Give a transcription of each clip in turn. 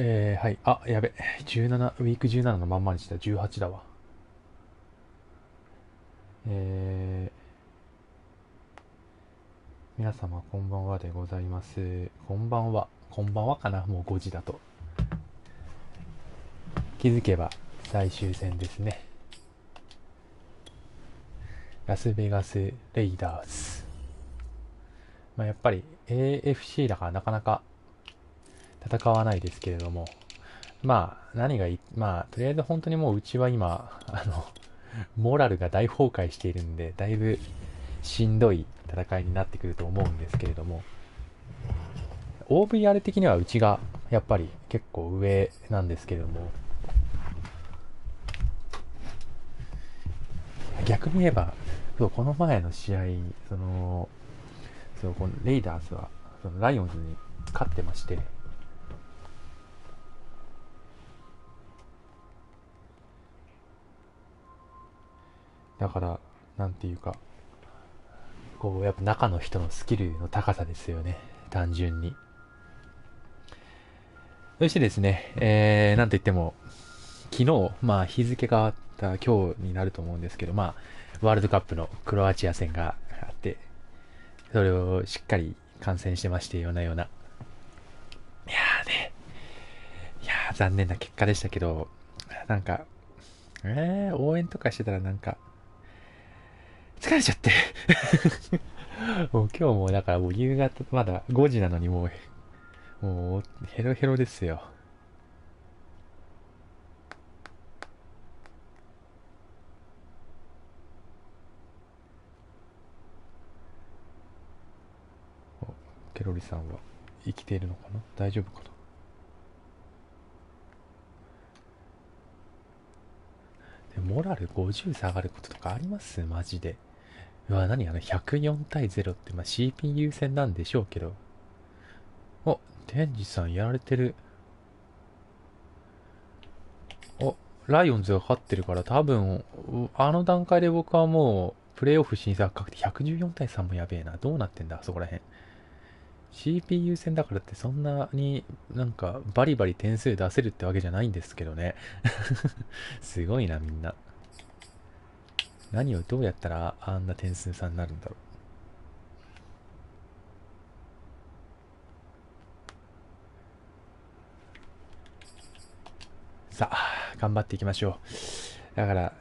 はい。あ、やべ。17、ウィーク17のまんまにした。18だわ。皆様こんばんはでございます。こんばんは。こんばんはかな、もう5時だと。気づけば最終戦ですね。ラスベガスレイダース。まあ、やっぱり AFC だからなかなか戦わないですけれども、まあ何がいい、まあとりあえず本当にもううちは今モラルが大崩壊しているんで、だいぶしんどい戦いになってくると思うんですけれども、 OVR 的にはうちがやっぱり結構上なんですけれども、逆に言えばそうこの前の試合、このレイダースはそのライオンズに勝ってまして、だからなんていうか、こうやっぱ中の人のスキルの高さですよね、単純に。そしてですね、なんといっても昨日、まあ日付が変わった今日になると思うんですけど、まあワールドカップのクロアチア戦があって、それをしっかり観戦してまして、ような。いやーね、いやー残念な結果でしたけど、なんか、応援とかしてたらなんか、疲れちゃってもう今日もだからもう夕方まだ5時なのにもうヘロヘロですよ。ケロリさんは生きているのかな、大丈夫かな。でモラル50下がることとかありますマジで。うわ、何104対0って、まあ CPU 戦なんでしょうけど。お、テンジさんやられてる。お、ライオンズが勝ってるから多分、あの段階で僕はもう、プレイオフ審査確定114対3もやべえな。どうなってんだ、そこら辺。CPU 戦だからってそんなになんかバリバリ点数出せるってわけじゃないんですけどね。すごいな、みんな。何をどうやったらあんな点数差になるんだろう。さあ、頑張っていきましょう。だから、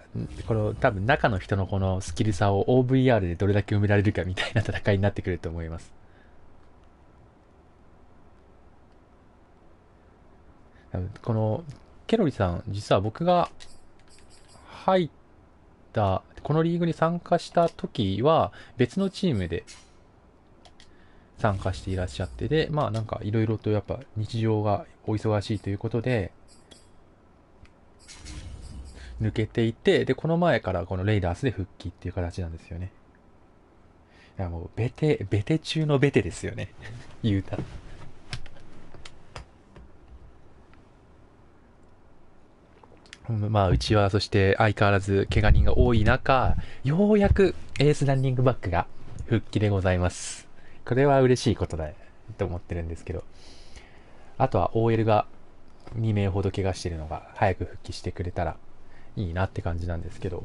この多分中の人のこのスキル差を OVR でどれだけ埋められるかみたいな戦いになってくると思います。このケロリさん、実は僕が入ったこのリーグに参加した時は別のチームで参加していらっしゃって、でまあなんかいろいろとやっぱ日常がお忙しいということで抜けていて、でこの前からこのレイダースで復帰っていう形なんですよね。いやもうベテ中のベテですよね言うたら。まあうちはそして相変わらず怪我人が多い中、ようやくエースランニングバックが復帰でございます。これは嬉しいことだと思ってるんですけど、あとは OL が2名ほど怪我してるのが早く復帰してくれたらいいなって感じなんですけど、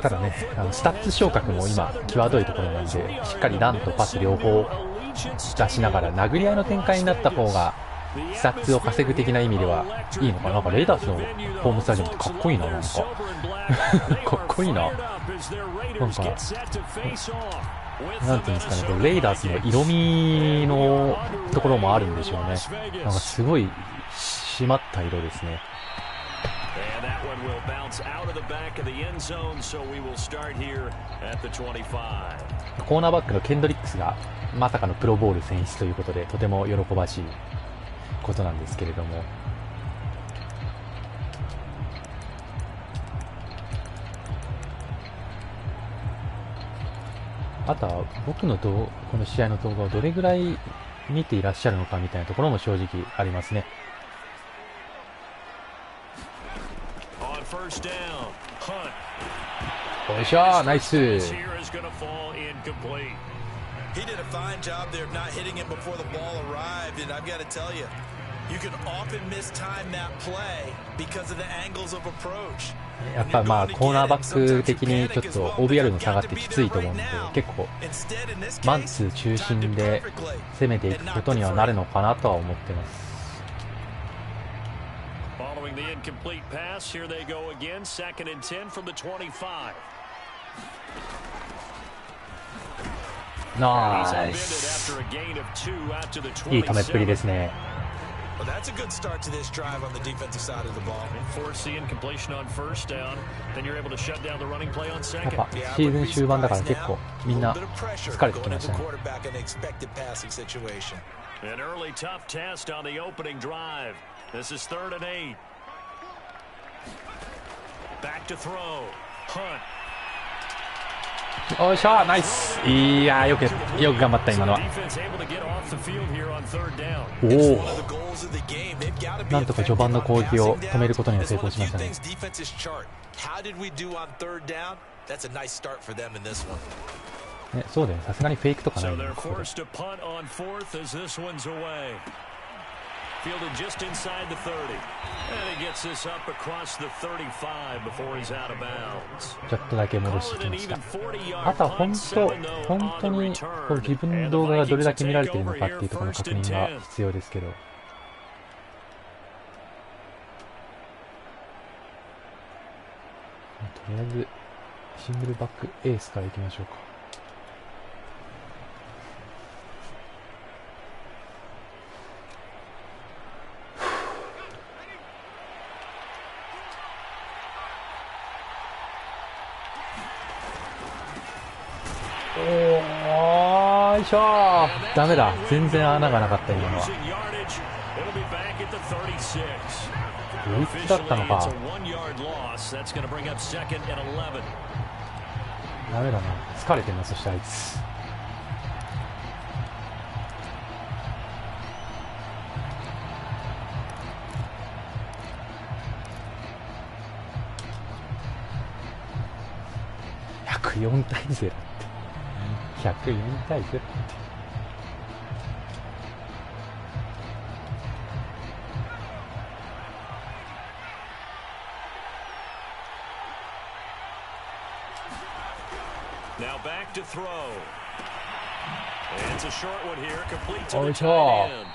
ただね、スタッツ昇格も今際どいところなんで、しっかりランとパス両方出しながら殴り合いの展開になった方がスタッツを稼ぐ的な意味ではいいのかな。なんかレイダースのホームスタジアムってかっこいいな、なんかかっこいいな。なんかなんていうんですかね、これレイダースの色味のところもあるんでしょうね。なんかすごい締まった色ですね。コーナーバックのケンドリックスがまさかのプロボール選出ということで、とても喜ばしいことなんですけれども、あとは僕のこの試合の動画をどれぐらい見ていらっしゃるのかみたいなところも正直ありますね。よいしょー、ナイス。He did a fine job there of not hitting him before the ball arrived, and I've got to tell you, you can often mistime that play because of the angles of approach. やっぱまあコーナーバック的にちょっと OBR の差があってきついと思うんで、結構マンツー中心で攻めていくことにはなるのかなとは思ってます。ナイス。いい止めっぷりですね。Well, that's a good start to this drive on the defensive side of the ball. Forcing completion on first down, then you're able to shut down the running play on second. やっぱシーズン終盤だから結構みんな疲れてきましたね。An early tough test on the opening drive. This is 3rd and 8. Back to throw. Hunt. おいしょ、ナイス。いやー、よく頑張った今のは。おお、なんとか序盤の攻撃を止めることには成功しましたね。ね、そうだよね、さすがにフェイクとかないんですけど。Fielded just inside the 30, and he gets this up across the 35 before he's out of bounds. ちょっとだけ戻してきました。あとは本当にこの自分の動画がどれだけ見られているのかっていうところの確認が必要ですけど。とりあえずシングルバックエースからいきましょうか。おーいしょー、ダメだ、全然穴がなかった今のは。ブリッジだったのか。ダメだな、疲れてるな。そしてあいつ104対0って104対0って。Now back to throw. It's a short one here, complete to the tight end.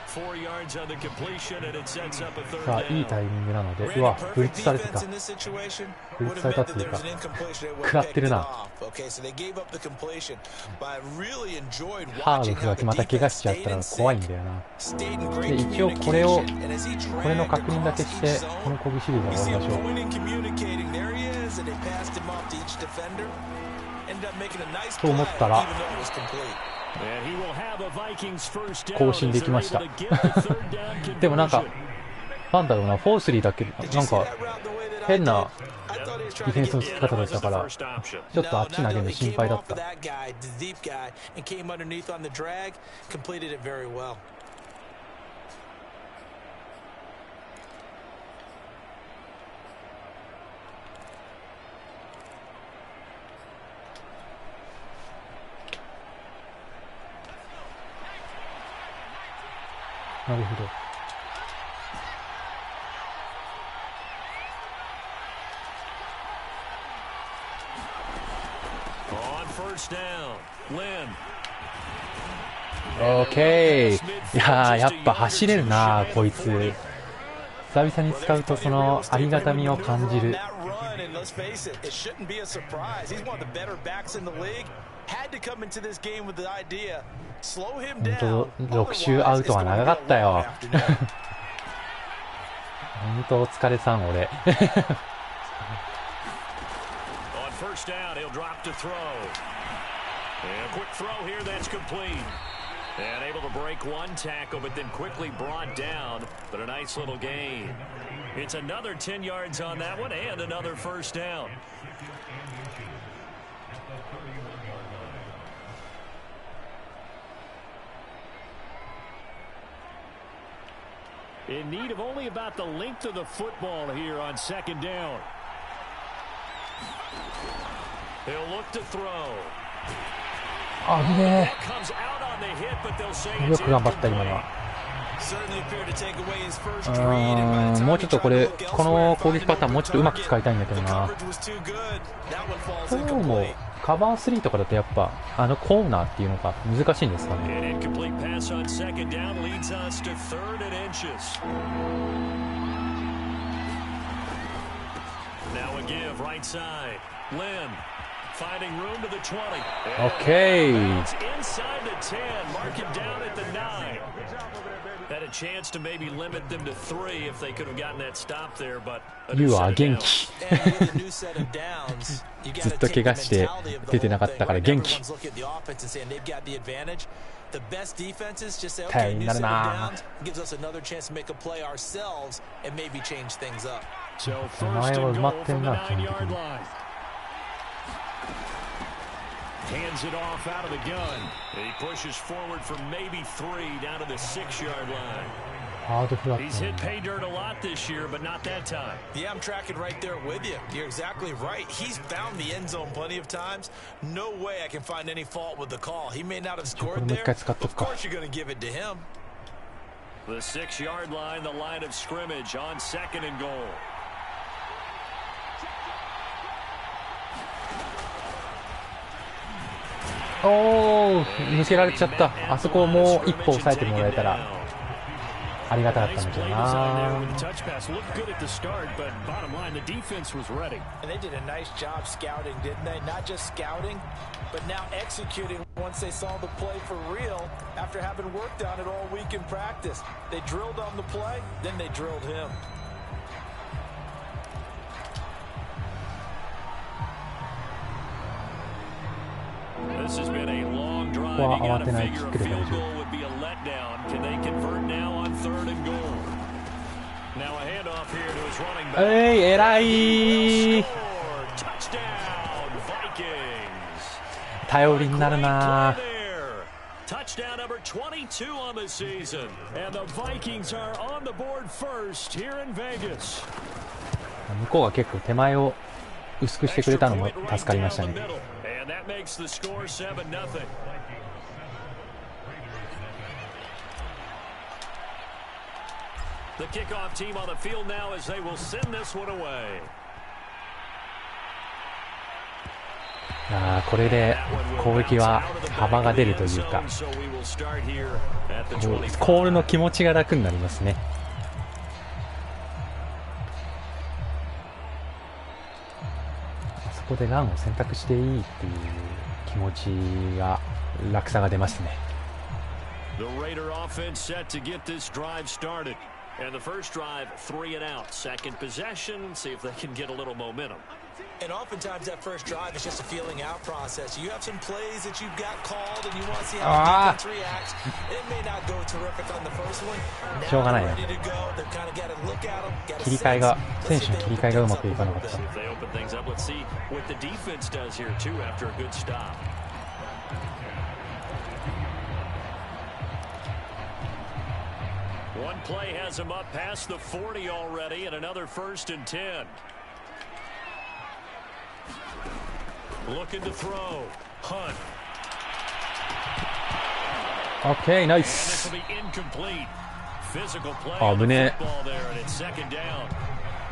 4 yards on the completion, and it sets up a third down. さあいいタイミングなので、うわ、ブリッジされてた。ブリッジされたっていうか、食らってるな。ハードがまた怪我しちゃったら怖いんだよな。で、一応これの確認だけして、この攻撃シリーズは終わりましょう。と思ったら更新できましたでもなんかなんだろうな、フォースリーだけなんか変なディフェンスの付き方だったから、ちょっとあっち投げるの心配だった。なるほど。オーケー。いやー、やっぱ走れるなこいつ。久々に使うとそのありがたみを感じる。本当6周アウトは長かったよ本当お疲れさん俺And able to break one tackle, but then quickly brought down. But a nice little gain. It's another 10 yards on that one and another first down. In need of only about the length of the football here on second down. He'll look to throw. あぶねえ。よく頑張った今のは。もうちょっとこの攻撃パターンもうちょっとうまく使いたいんだけどな。今日もカバー3とかだとやっぱコーナーっていうのが難しいんですかね。OK。ユーは元気。ずっと怪我して出てなかったから元気。頼りになるな。お前は埋まってんな、基本的に。Hands it off out of the gun. He pushes forward for maybe 3 down to the 6-yard line. He's hit pay dirt a lot this year, but not that time. Yeah, I'm tracking right there with you. You're exactly right. He's found the end zone plenty of times. No way I can find any fault with the call. He may not have scored there. Of course you're going to give it to him. The 6-yard line, the line of scrimmage on 2nd and goal. おー、抜けられちゃった。あそこをもう一歩押さえてもらえたらありがたかったんだけどな。This has been a long drive. ここは慌てないキックで大丈夫。偉い。頼りになるな。Touchdown number 22 on the season, and the Vikings are on the board first here in Vegas. 向こうが結構手前を薄くしてくれたのも助かりましたね。That makes the score 7-0. The kickoff team on the field now as they will send this one away. これで攻撃は幅が出るというか、コールの気持ちが楽になりますね。ここでランを選択していいっていう気持ちが楽さが出ますね。The Raider offense set to get this drive started. And the first drive, 3 and out. Second possession, see if they can get a little momentum. And oftentimes that first drive is just a feeling out process. You have some plays that you've got called and you want to see how the defense reacts. It may not go terrific on the first one. しょうがないよ。切り替えが選手の切り替えがうまくいかなかった。One play has him up past the 40 already, and another 1st and 10. Looking to throw. Hunt. Okay, nice. This will be incomplete. Physical play on the football there, and it's 2nd down.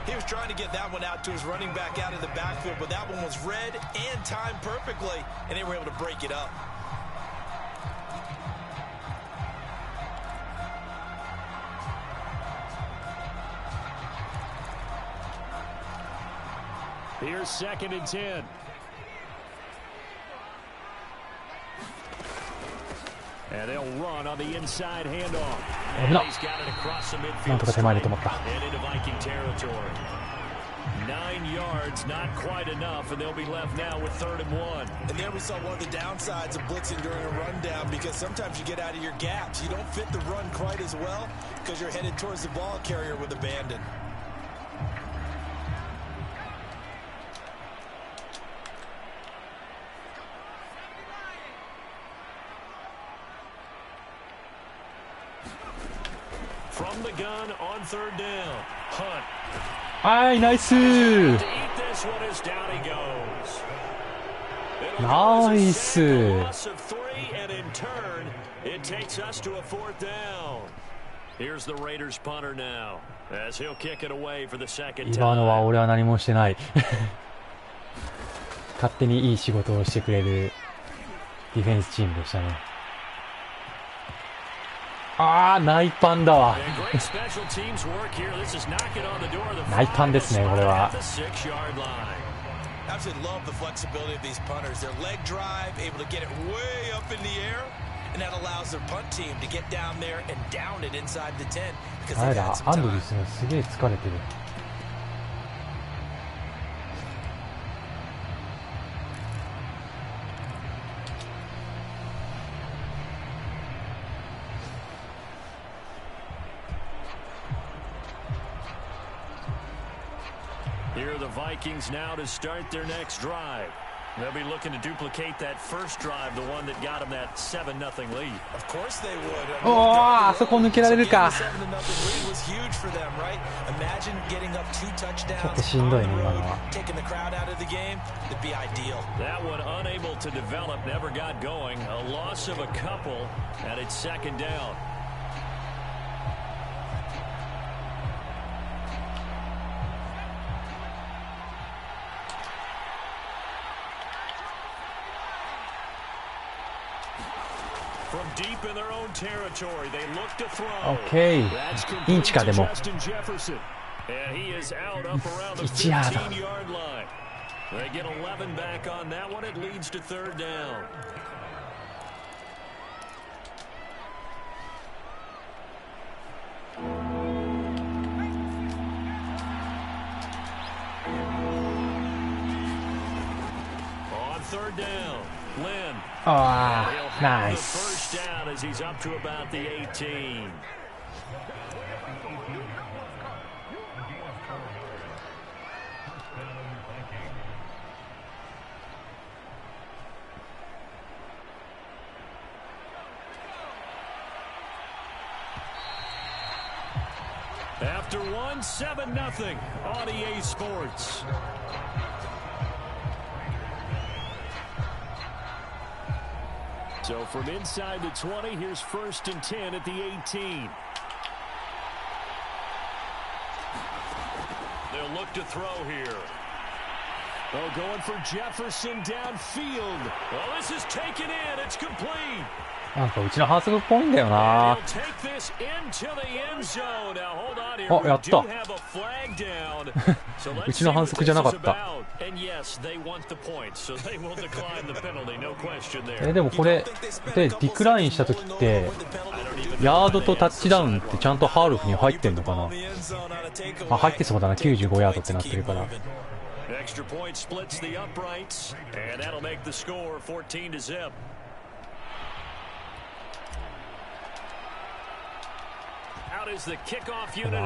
He was trying to get that one out to his running back out of the backfield, but that one was read and timed perfectly, and they were able to break it up. Here's 2nd and 10. And they'll run on the inside handoff. And he's got it across the midfield and into Viking territory. 9 yards, not quite enough, and they'll be left now with 3rd and 1. And there we saw one of the downsides of blitzing during a rundown, because sometimes you get out of your gaps. You don't fit the run quite as well because you're headed towards the ball carrier with abandon. From the gun on 3rd down. Hunt. はい、ナイス。To eat this one as down he goes. ナイス。 今のは俺は何もしてない勝手にいい仕事をしてくれるディフェンスチームでしたね。あー、ナイパンだわナイパンですね、これは。Absolutely love the flexibility of these punters. Their leg drive, able to get it way up in the air, and that allows their punt team to get down there and down it inside the 10because they've had some time. アンドリースがすげえ疲れてる。Here are the Vikings now to start their next drive. They'll be looking to duplicate that first drive, the one that got them that 7-0 lead. Of course they would. おー、あそこ抜けられるか。 7-0 lead was huge for them, right? Imagine getting up 2 touchdowns. ちょっとしんどいね、今のは。 Taking the crowd out of the game, that'd be ideal. That one unable to develop, never got going. A loss of a couple, and it's second down. From deep in their own territory, they look to throw. Okay. インチかでも。 And he is out up around the 1ヤード。 15-yard line. They get 11 back on that one. It leads to third down. On third down, Lynn. あー、 He'll ナ have イ the ス。 first down as he's up to about the 18. After one, 7-0 on EA Sports. So from inside the 20, here's 1st and 10 at the 18. They'll look to throw here. Oh, going for Jefferson downfield. Well, this is taken in. It's complete. なんかうちの反則っぽいんだよな。 He'll take this into the end zone. Now hold on here. あ、やっ We た。 do have a flag down. So う let's ち see の反 what 則 this じゃな is かった。 about. And yes, they want the points, so they will decline the penalty. No question there. でもこれでディクラインした時ってヤードとタッチダウンってちゃんとハールフに入ってんのかな。あ、入ってそうだな。95ヤードってなってるから。 Extra point splits the uprights, and that'll make the score 14-0.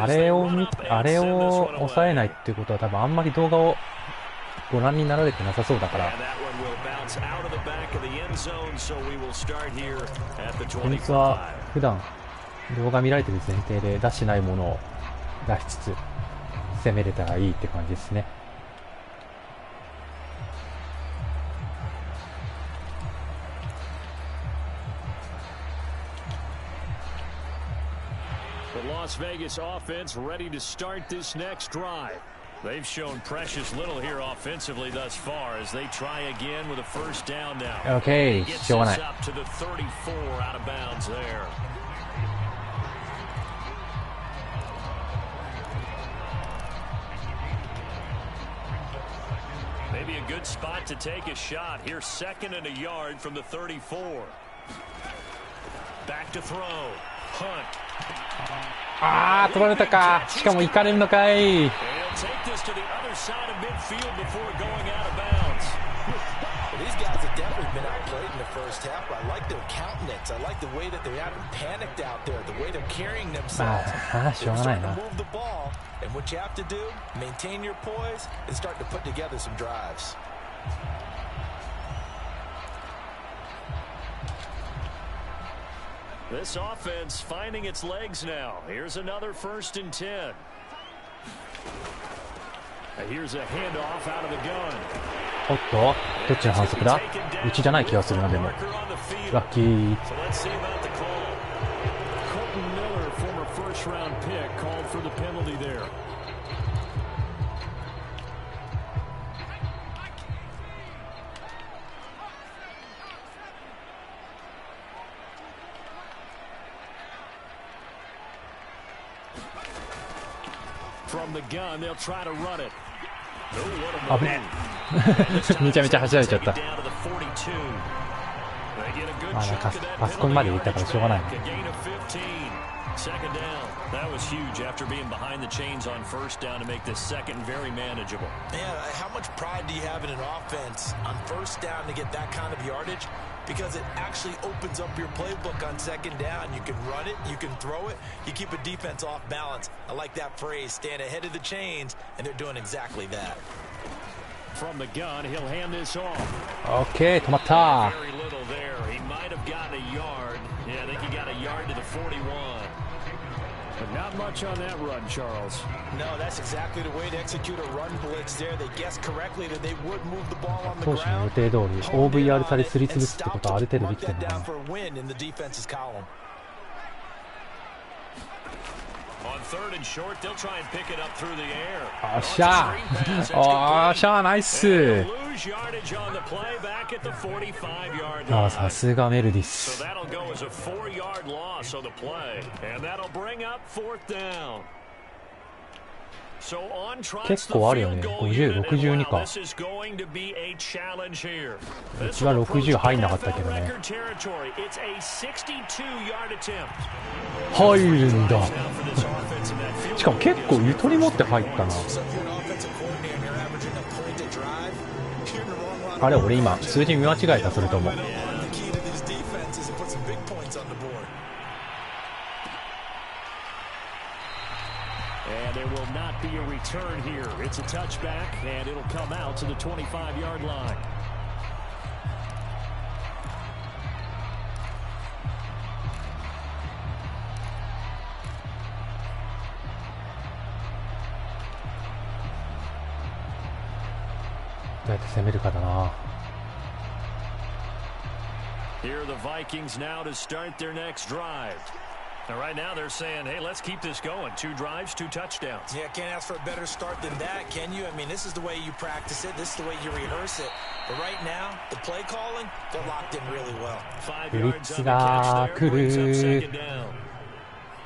あれを抑えないっていうことは多分あんまり動画をご覧になられてなさそうだから。こいつは普段動画見られてる前提で出してないものを出しつつ攻めれたらいいって感じですね。The Las Vegas offense ready to start this next drive. They've shown precious little here offensively thus far as they try again with a first down now. Okay, Gets しょうがない。 this up to the 34 out of bounds there. Maybe a good spot to take a shot. Here's 2nd and a yard from the 34. Back to throw. Hunt. あー、取られたか。しかも行かれるのかい。 He'll take this to the other side of midfield before going out of bounds. These guys have definitely been outplayed in the first half. I like their countenance. I like the way that they haven't panicked out there, the way they're carrying themselves. まあ、しょうがない They're な。 starting to move the ball, and what you have to do, maintain your poise and start to put together some drives. This offense finding its legs now. Here's another 1st and 10. おっと、どっちの反則だ？うちじゃない気がするな。でもラッキー。危ねえめちゃめちゃ走られちゃった。まあなんかパソコンまで入れたからしょうがないな。Second down. That was huge after being behind the chains on first down to make this second very manageable. Yeah, how much pride do you have in an offense on first down to get that kind of yardage? Because it actually opens up your playbook on second down. You can run it, you can throw it, you keep a defense off balance. I like that phrase, stand ahead of the chains, and they're doing exactly that. From the gun, he'll hand this off. Okay, 止まった。 Very little there. He might have gotten a yard. Yeah, I think he got a yard to the 41. But not much on that run, Charles. No, that's exactly the way to execute a run blitz there. They guessed correctly that they would move the ball on the ground. 当初の予定通り OVR 差ですりつぶすってことはある程度できてるのかな。Third and short, they'll try and pick it up through the air. おっしゃー、おっしゃー、ナイス。ああ、さすがメルディス。結構あるよね。50、62か。うちは60入んなかったけどね。入るんだ。しかも結構ゆとり持って入ったな。あれ、俺今数字見間違えた。それともAnd there will not be a return here. It's a touchback, and it'll come out to the 25-yard line. Here are the Vikings now to start their next drive. Now, right now, they're saying, hey, let's keep this going. 2 drives, 2 touchdowns. Yeah, can't ask for a better start than that, can you? I mean, this is the way you practice it. This is the way you rehearse it. But right now, the play calling, they're locked in really well. 5 yards on the catch there, brings up second down.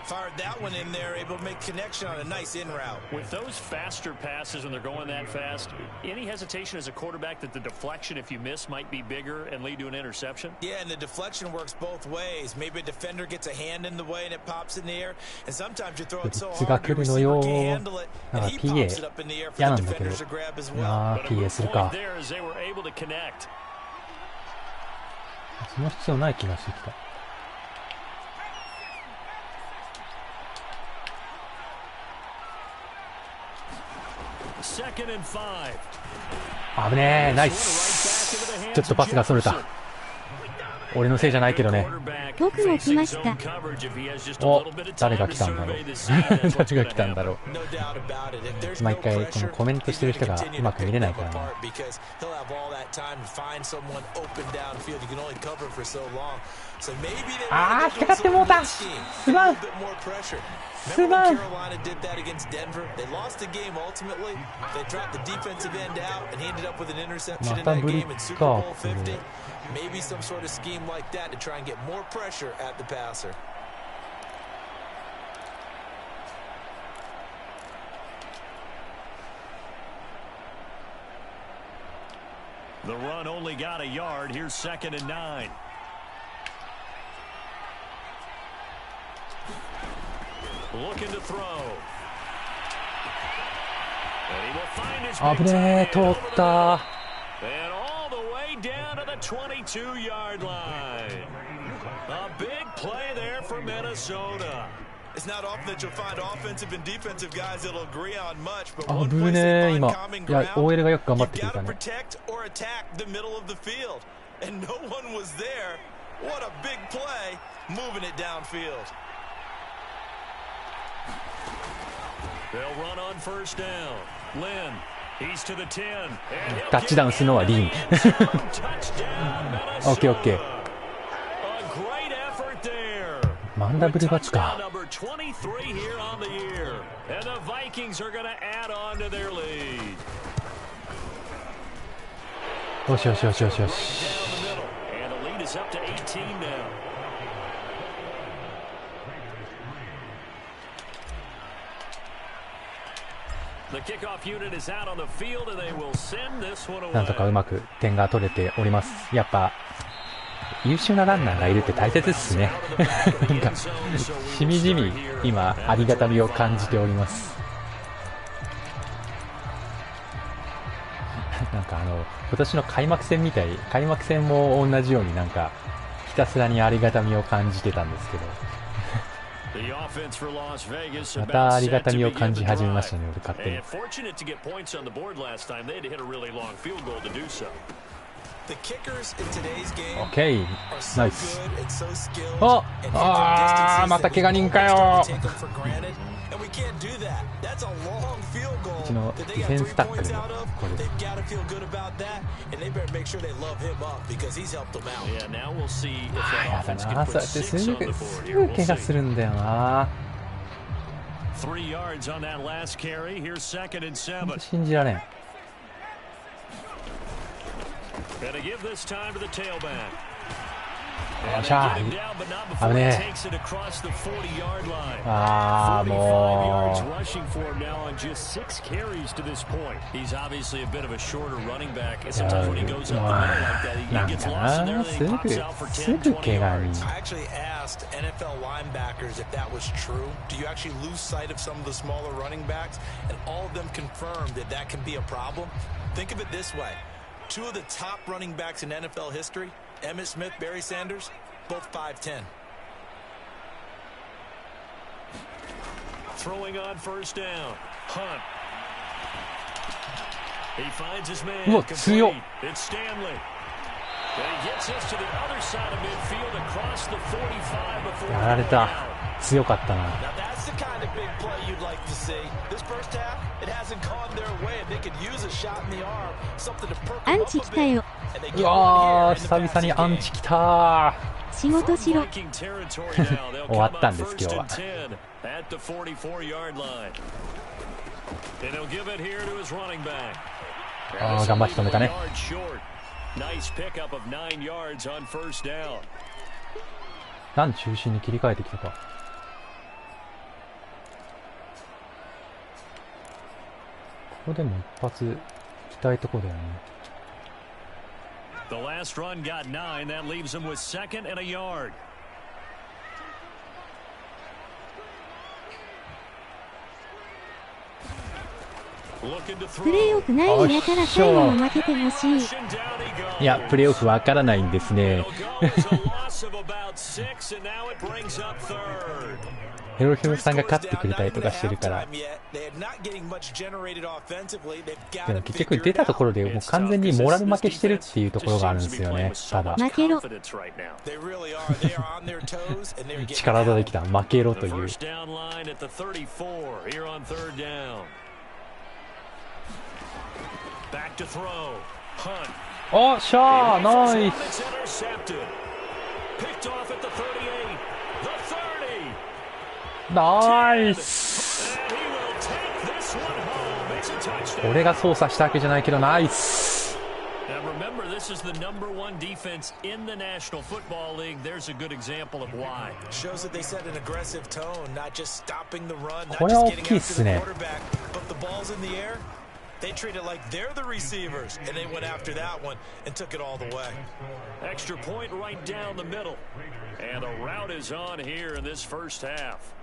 Fired that one in there, able to make connection on a nice in route. With those faster passes when they're going that fast, any hesitation as a quarterback that the deflection, if you miss, might be bigger and lead to an interception? Yeah, and the deflection works both ways. Maybe a defender gets a hand in the way and it pops in the air, and sometimes you throw it so hard your receiver can't handle it, and he pops it up in the air for the defenders to grab as well. But a good point there as they were able to connect. その必要ない気がしてきた。危ねえ、ナイス。ちょっとパスがそれた。俺のせいじゃないけどね。僕も来ました。お、誰が来たんだろう。誰が来たんだろう。毎回このコメントしてる人がうまく見れないからね。ああ、引っかかってもうた。すまん。すまん。またブリッカー。Maybe some sort of scheme like that to try and get more pressure at the passer. The run only got a yard. Here's 2nd and 9. Looking to throw. And he will find his big target. 通った。And all the way down to the 22-yard line. A big play there for Minnesota. It's not often that you'll find offensive and defensive guys that'll agree on much, but one place they find common ground, you've got to protect or attack the middle of the field. And no one was there. What a big play, moving it downfield. They'll run on first down. Lynn タッチダウンするのはリン。オッケーオッケー。マンダブルバツか。よしよしよしよしよし。なんとかうまく点が取れております。やっぱ優秀なランナーがいるって大切ですね。なんかしみじみ今ありがたみを感じております。なんか今年の開幕戦みたい、開幕戦も同じようになんかひたすらにありがたみを感じてたんですけどまたありがたみを感じ始めましたね、俺勝手に。オッケー、ナイス。また怪我人かよ。うちのディフェンスタックルのこれやだな、そうやってすぐ怪我するんだよな。信じられん。よっしゃー、危ねえ。もうなんかな、すぐ怪我に。Two of the top running backs in NFL history, Emmitt Smith, Barry Sanders, both 5'10". Throwing on first down. Hunt. He finds his man. うわ、強っ。 It's Stanley. And he gets this to the other side of midfield across the 45 before. やられた。強かったな。Now that's the kind of big play you'd like to see. This first half, it hasn't gone their way. They could use a shot in the arm, something to perk them up a bit. うわー、久々にアンチ来た。仕事しろ。終わったんです今日は。頑張って止めたね。ラン中心に切り替えてきたか。ここでも一発行きたいとこだよね。The last run got 9. That leaves him with 2nd and a yard. プレーオフないんだから最後も負けてほしい。いや、プレーオフわからないんですね。ヘロヘロさんが勝ってくれたりとかしてるから。でも結局出たところでもう完全にモラル負けしてるっていうところがあるんですよね。ただ負けろ。力技できた負けろという。おっしゃー、ナイス。ナイス。俺が操作したわけじゃないけどナイス。This is the #1 defense in the National Football League. There's a good example of why. Shows that they set an aggressive tone, not just stopping the run, not これは just 大 getting きいっ after す the ね。 quarterback, but the ball's in the air. They treat it like they're the receivers, and they went after that one and took it all the way. Extra point right down the middle. And a route is on here in this first half.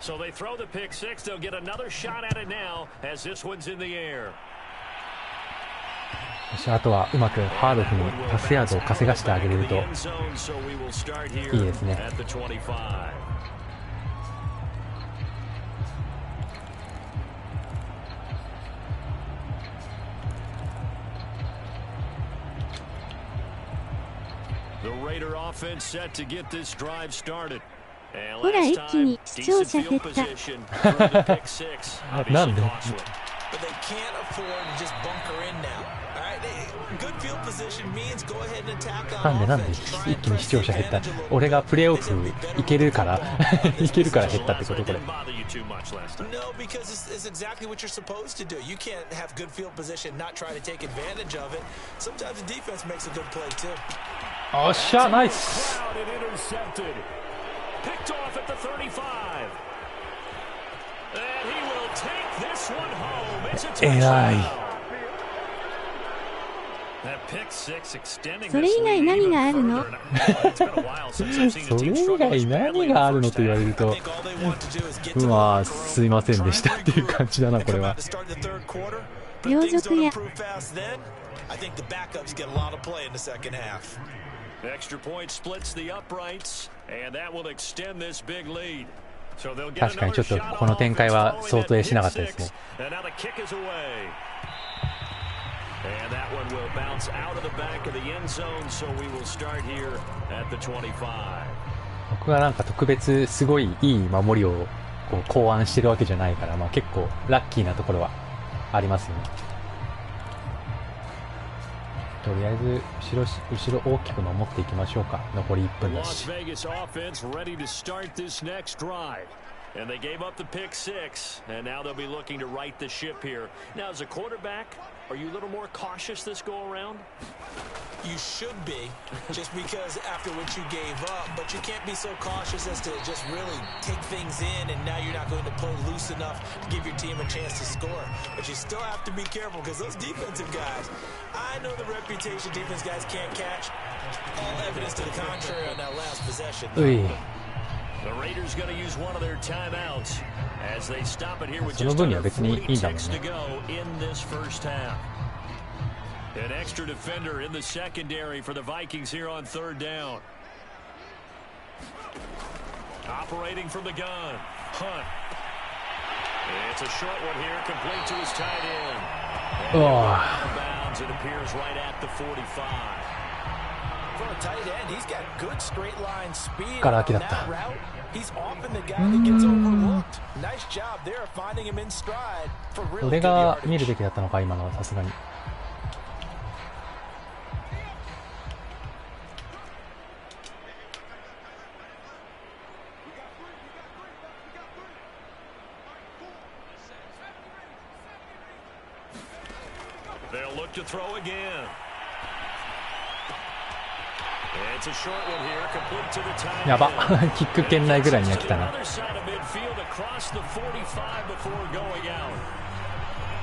So they throw the pick six. They'll get another shot at it now as this one's in the air. あとはうまくハードフにパスヤードを稼がしてあげれるといいですね。ほら一気に視聴者減った。なんで but they can't afford to just bunker in now. All right, good field position means go ahead and attack on offense. なんで一気に視聴者減った。俺がプレーオフいけるからいけるから減ったってことこれ。 No, because it's exactly what you're supposed to do. You can't have good field position, not try to take advantage of it. Sometimes the defense makes a good play too. おっしゃ、ナイス。 Picked off at the 35. And he will take this one home. It's a touchdown. それ以外何があるの？それ以外何があるのと言われると、まあすいませんでしたっていう感じだなこれは。両辱や。確かにちょっとこの展開は想定しなかったですね。And that one will bounce out of the back of the end zone, so we will start here at the 25. 僕がなんか特別すごいいい守りをこう考案してるわけじゃないから、まあ結構ラッキーなところはありますよね。とりあえず後ろ大きく守っていきましょうか。残り1分だし。And they gave up the pick six, and now they'll be looking to right the ship here. Now, as a quarterback, are you a little more cautious this go around? You should be, just because after what you gave up, but you can't be so cautious as to just really take things in, and now you're not going to play loose enough to give your team a chance to score. But you still have to be careful, because those defensive guys, I know the reputation defense guys can't catch. All evidence to the contrary on that last possession. The Raiders going to use one of their timeouts as they stop it here with just その分には別にいいんだもん to ね。 go in this first half. An extra defender in the secondary for the Vikings here on third down. Operating from the gun, Hunt. It's a short one here, complete to his tight end. And out of bounds, it appears right at the 45. For a tight end, he's got good straight line speed ガラ on 空きだっ that た。 route. He's often the guy that gets overlooked. Nice job there finding him in stride for really 俺 good が見 yardage. るべきだったのか今のはさすがに。They'll look to throw again. It's a short one here, complete to the tight やば end. キック圏内ぐらいには来たな。 Other side of midfield across the 45 before going out.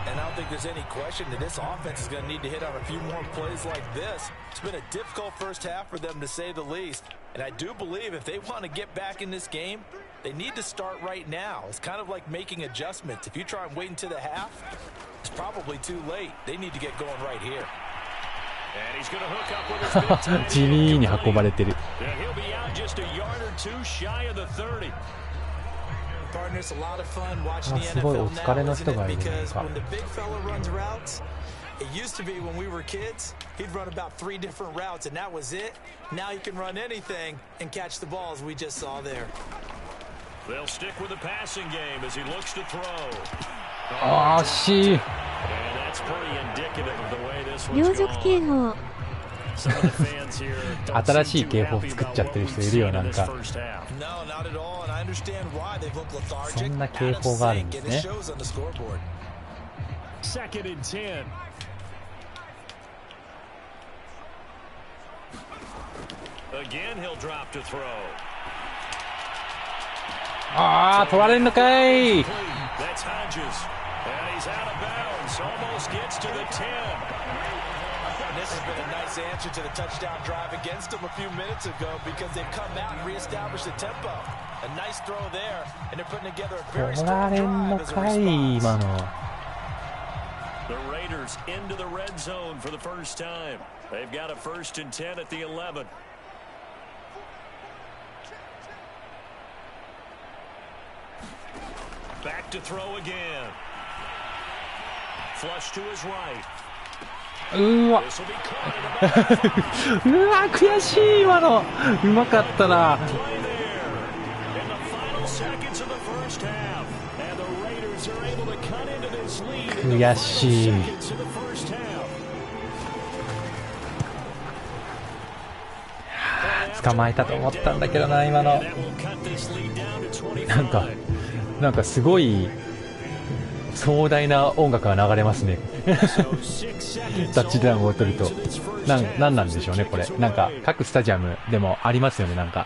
And I don't think there's any question that this offense is going to need to hit on a few more plays like this. It's been a difficult first half for them, to say the least. And I do believe if they want to get back in this game, they need to start right now. It's kind of like making adjustments. If you try and wait until the half, it's probably too late. They need to get going right here. And he's going to hook up with his big tight 地 end. 味に運ばれてる。 And he'll be out just a yard or two shy of the 30. Partners, a lot of fun watching あ、 the すごい NFL お疲れ now, の isn't 人が it? いるの Because か。 when the big fella runs routes, it used to be when we were kids, he'd run about 3 different routes, and that was it. Now he can run anything and catch the ball, as we just saw there. They'll stick with the passing game as he looks to throw. あー、惜しい。 And that's pretty indicative of the way this 両 one's 辱警 gone. 報。 Some of the fans here don't 新 seem しい too 警報 happy 作っ about ちゃってる what 人 we've いるよ seen な in ん this か。 first half. No, not at all, and I understand why they've looked lethargic, そんな out 警 of 報があるん sync, です and it ね。 shows on the scoreboard. Second and 10. Again, he'll drop to throw. あー、取られんのかい。 That's Hodges. And he's out of bounds. Almost gets to the 10. And this has been a nice answer to the touchdown drive against them a few minutes ago, because they've come out and reestablished the tempo. A nice throw there, and they're putting together a very 取ら strong れんの drive as a かい response. 今の。 The Raiders into the red zone for the first time. They've got a 1st and 10 at the 11. Back to throw again. Flush to his right. うわ This will be caught in the back. うわ悔しい今の。うまかったな。 Play there in the final seconds of the first half. And the Raiders are able to cut into this lead 悔しい。捕まえたと思ったんだけどな、今の。なんかすごい壮大な音楽が流れますね。タッチダウンを取ると。なんなんでしょうね、これ。なんか、各スタジアムでもありますよね、なんか。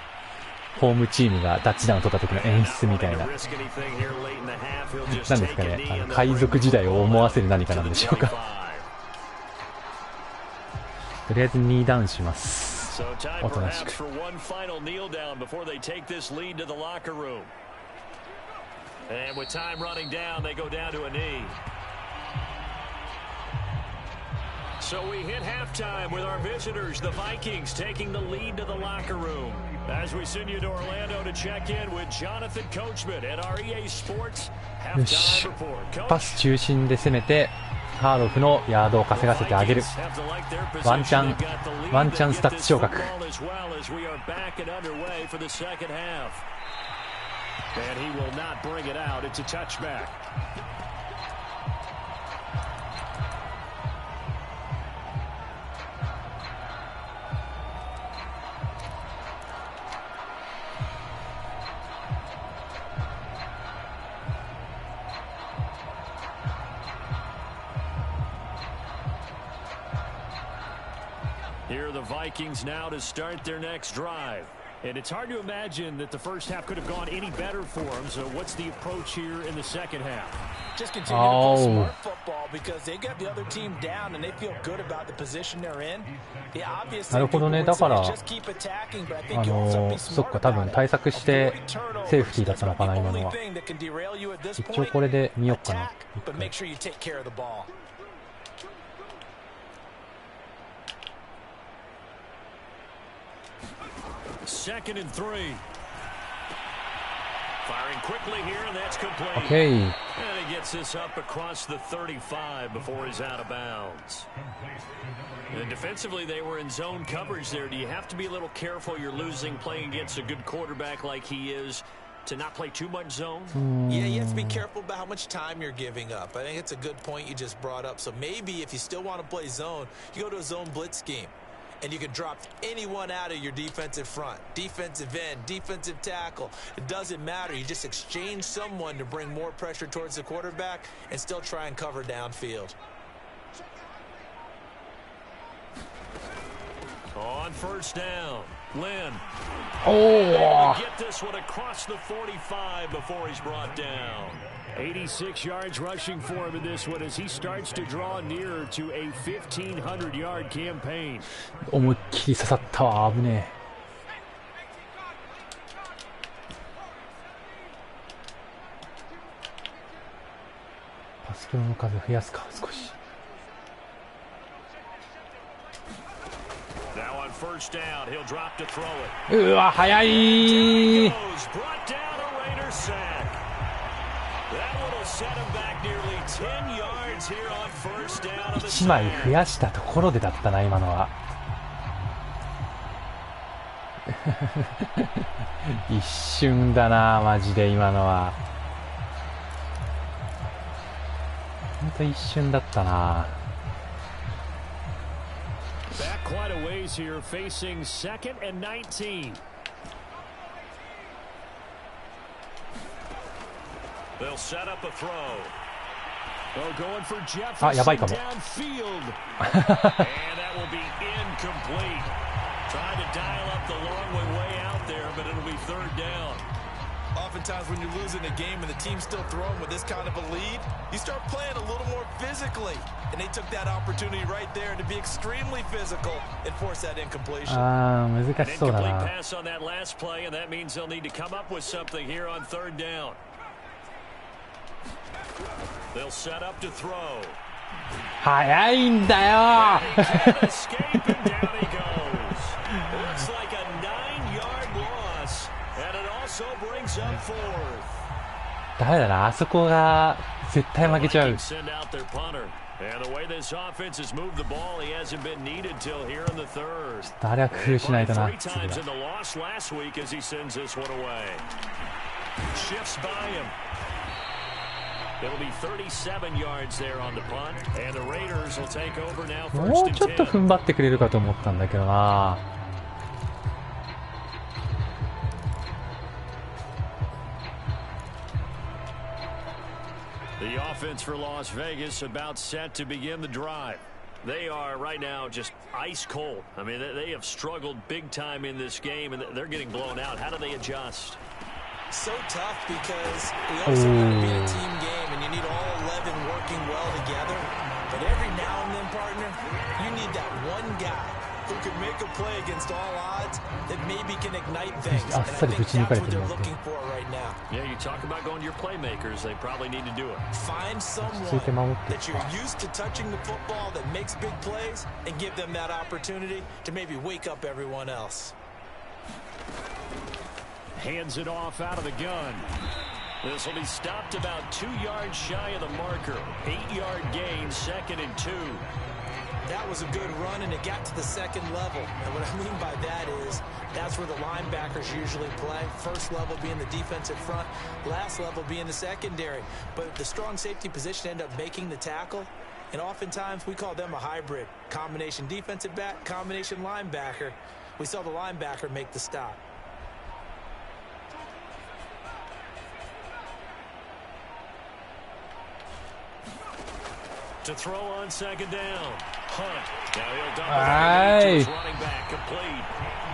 ホームチームがタッチダウンを取った時の演出みたいな。なんですかね、海賊時代を思わせる何かなんでしょうか。とりあえず2ダウンします。おとなしく。And with time running down, they go down to a knee. So we hit halftime with our visitors, the Vikings, taking the lead to the locker room. As we send you to Orlando to check in with Jonathan Coachman at our EA Sports halftime report. パス中心で攻めて、ハードフのヤードを稼がせてあげる。ワンチャンスタッツ昇格。And he will not bring it out. It's a touchback. Here are the Vikings now to start their next drive. And it's hard to imagine that the first half could have gone any better for them. So what's the approach here in the second half? Just continue to play smart football because they got the other team down and they feel good about the position they're in. Obviously, なるほどね。だからそっか、多分対策してセーフティーだったのかな、今のは。一応これで見よっかな。Second and 3. Firing quickly here, and that's complete. Okay. And he gets this up across the 35 before he's out of bounds. And defensively, they were in zone coverage there. Do you have to be a little careful? You're losing playing against a good quarterback like he is to not play too much zone? Yeah, you have to be careful about how much time you're giving up. I think it's a good point you just brought up. So maybe if you still want to play zone, you go to a zone blitz scheme. And you can drop anyone out of your defensive front, defensive end, defensive tackle. It doesn't matter. You just exchange someone to bring more pressure towards the quarterback and still try and cover downfield. On first down, Lynn. Oh! Get this one across the 45 before he's brought down. 86 yards rushing for him in this one as he starts to draw nearer to a 1,500-yard campaign. 思いっきり刺さったわ、危ねえ。パスキロの数増やすか、少し。うわ、早い。1枚増やしたところでだったな、今のは。一瞬だな、マジで今のは。ほんと一瞬だったな。Back quite a ways here, facing 2nd and 19. They'll set up a throw. They're going for Jefferson downfield. And that will be incomplete. Trying to dial up the long way out there, but it'll be third down. Oftentimes when you're losing a game and the team's still throwing with this kind of a lead, you start playing a little more physically. And they took that opportunity right there to be extremely physical and force that incompletion. An incomplete pass on that last play, and that means they'll need to come up with something here on third down. They'll set up to throw. 早いんだよ。 Escape and down he goes. Looks like a 9-yard loss, and it also brings up fourth. ダメだな、あそこが絶対負けちゃう。 And the way this offense has moved the ball, he hasn't been needed till here in the third. あれは工夫しないとな。 3 times in the loss last week as he sends this one away. Shifts by him. もうちょっと踏ん張ってくれるかと思ったんだけどな。The offense for Las Vegas about set to begin the drive. They are right now just ice cold. I mean, they have struggled big time in this game, and they're getting blown out. How do they adjust? So tough because we also want to be a team game, and you need all 11 working well together. But every now and then, partner, you need that one guy who can make a play against all odds that maybe can ignite things. And I think that's what they're looking for right now. Yeah, you talk about going to your playmakers. They probably need to do it. Find someone that you're used to touching the football that makes big plays and give them that opportunity to maybe wake up everyone else. Hands it off out of the gun. This will be stopped about 2 yards shy of the marker. 8-yard gain, 2nd and 2. That was a good run, and it got to the second level. And what I mean by that is that's where the linebackers usually play. First level being the defensive front, last level being the secondary. But the strong safety position ended up making the tackle, and oftentimes we call them a hybrid. Combination defensive back, combination linebacker. We saw the linebacker make the stop. To throw on 2nd down. Hunt. Now he'll dump it to his running back, complete.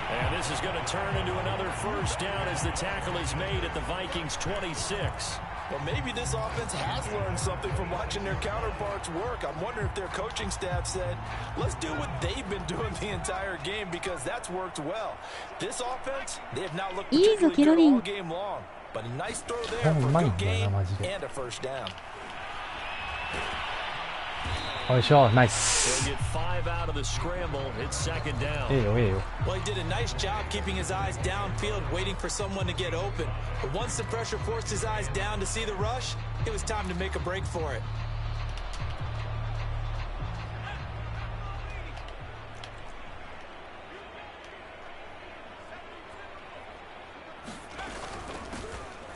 And this is going to turn into another first down as the tackle is made at the Vikings 26. Well, maybe this offense has learned something from watching their counterparts work. I'm wondering if their coaching staff said, let's do what they've been doing the entire game, because that's worked well. This offense, they have not looked particularly good all game long. But a nice throw there for a good gain and a first down. よいしょ、ナイス。ええよええよ。Well, he did a nice job keeping his eyes downfield, waiting for someone to get open. But once the pressure forced his eyes down to see the rush, it was time to make a break for it.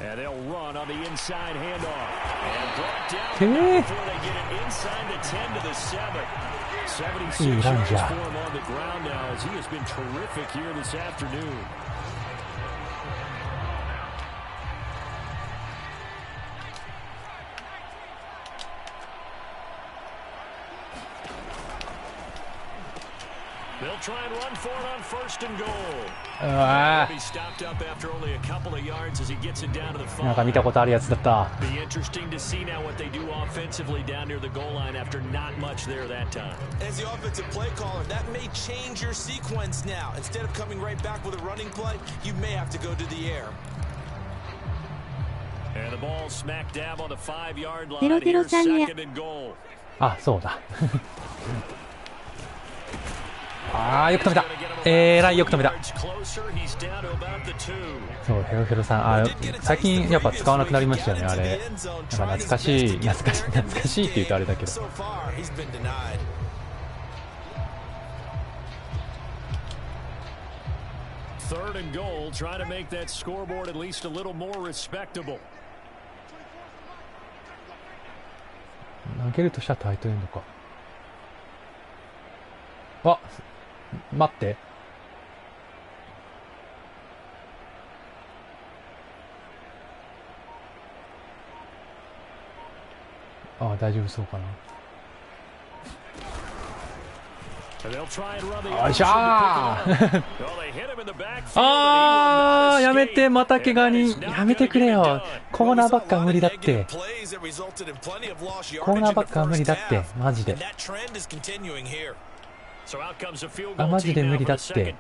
And they'll run on the inside handoff. And brought down before they get it inside the 10 to the 7. 76 yards for him on the ground now, as he has been terrific here this afternoon. They'll try and run for it on 1st and goal. He'll be stopped up after only a couple of yards as he gets it down to the 5. なんか見たことあるやつだった。 Be interesting to see now what they do offensively down near the goal line after not much there that time. As the offensive play caller, that may change your sequence now. Instead of coming right back with a running play, you may have to go to the air. And the ball smack dab on the 5-yard line. Here's 2nd and goal. あ、そうだ。ああ、よく止めた。らいよく止めた。そう、ヘロヘロさん、最近やっぱ使わなくなりましたよね、あれ。なんか懐かしいって言うとあれだけど。3rd and goal, trying to make that scoreboard at least a little more respectable. 投げるとしたらタイトエンドか。あ、待って。あ、大丈夫そうかな。よいしょーあー、やめて、また怪我にやめてくれよ。コーナーバックは無理だって。コーナーバックは無理だって、マジで。あ、マジで無理だって。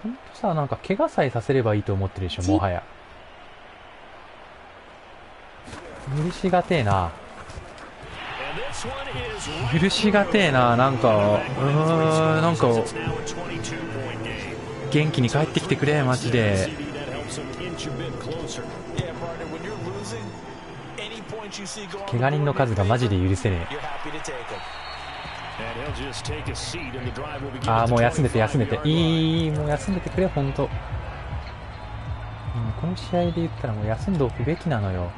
ほんとさ、なんか怪我さえさせればいいと思ってるでしょ、もはや。許しがてえな。許しがてえな、なんか、なんか、元気に帰ってきてくれ、マジで。怪我人の数がマジで許せねえ。ああ、もう休んでて、もう休んでてくれ、ほんと。この試合で言ったらもう休んでおくべきなのよ。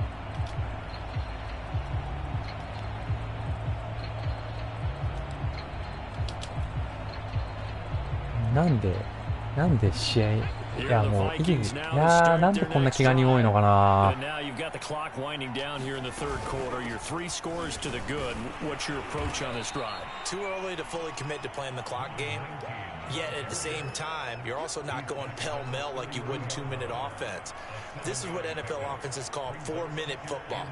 なんで試合、いやもういやなんでこんな気がに多いのかな。Yet at the same time, you're also not going pell-mell like you would in 2-minute offense. This is what NFL offenses call 4-minute football.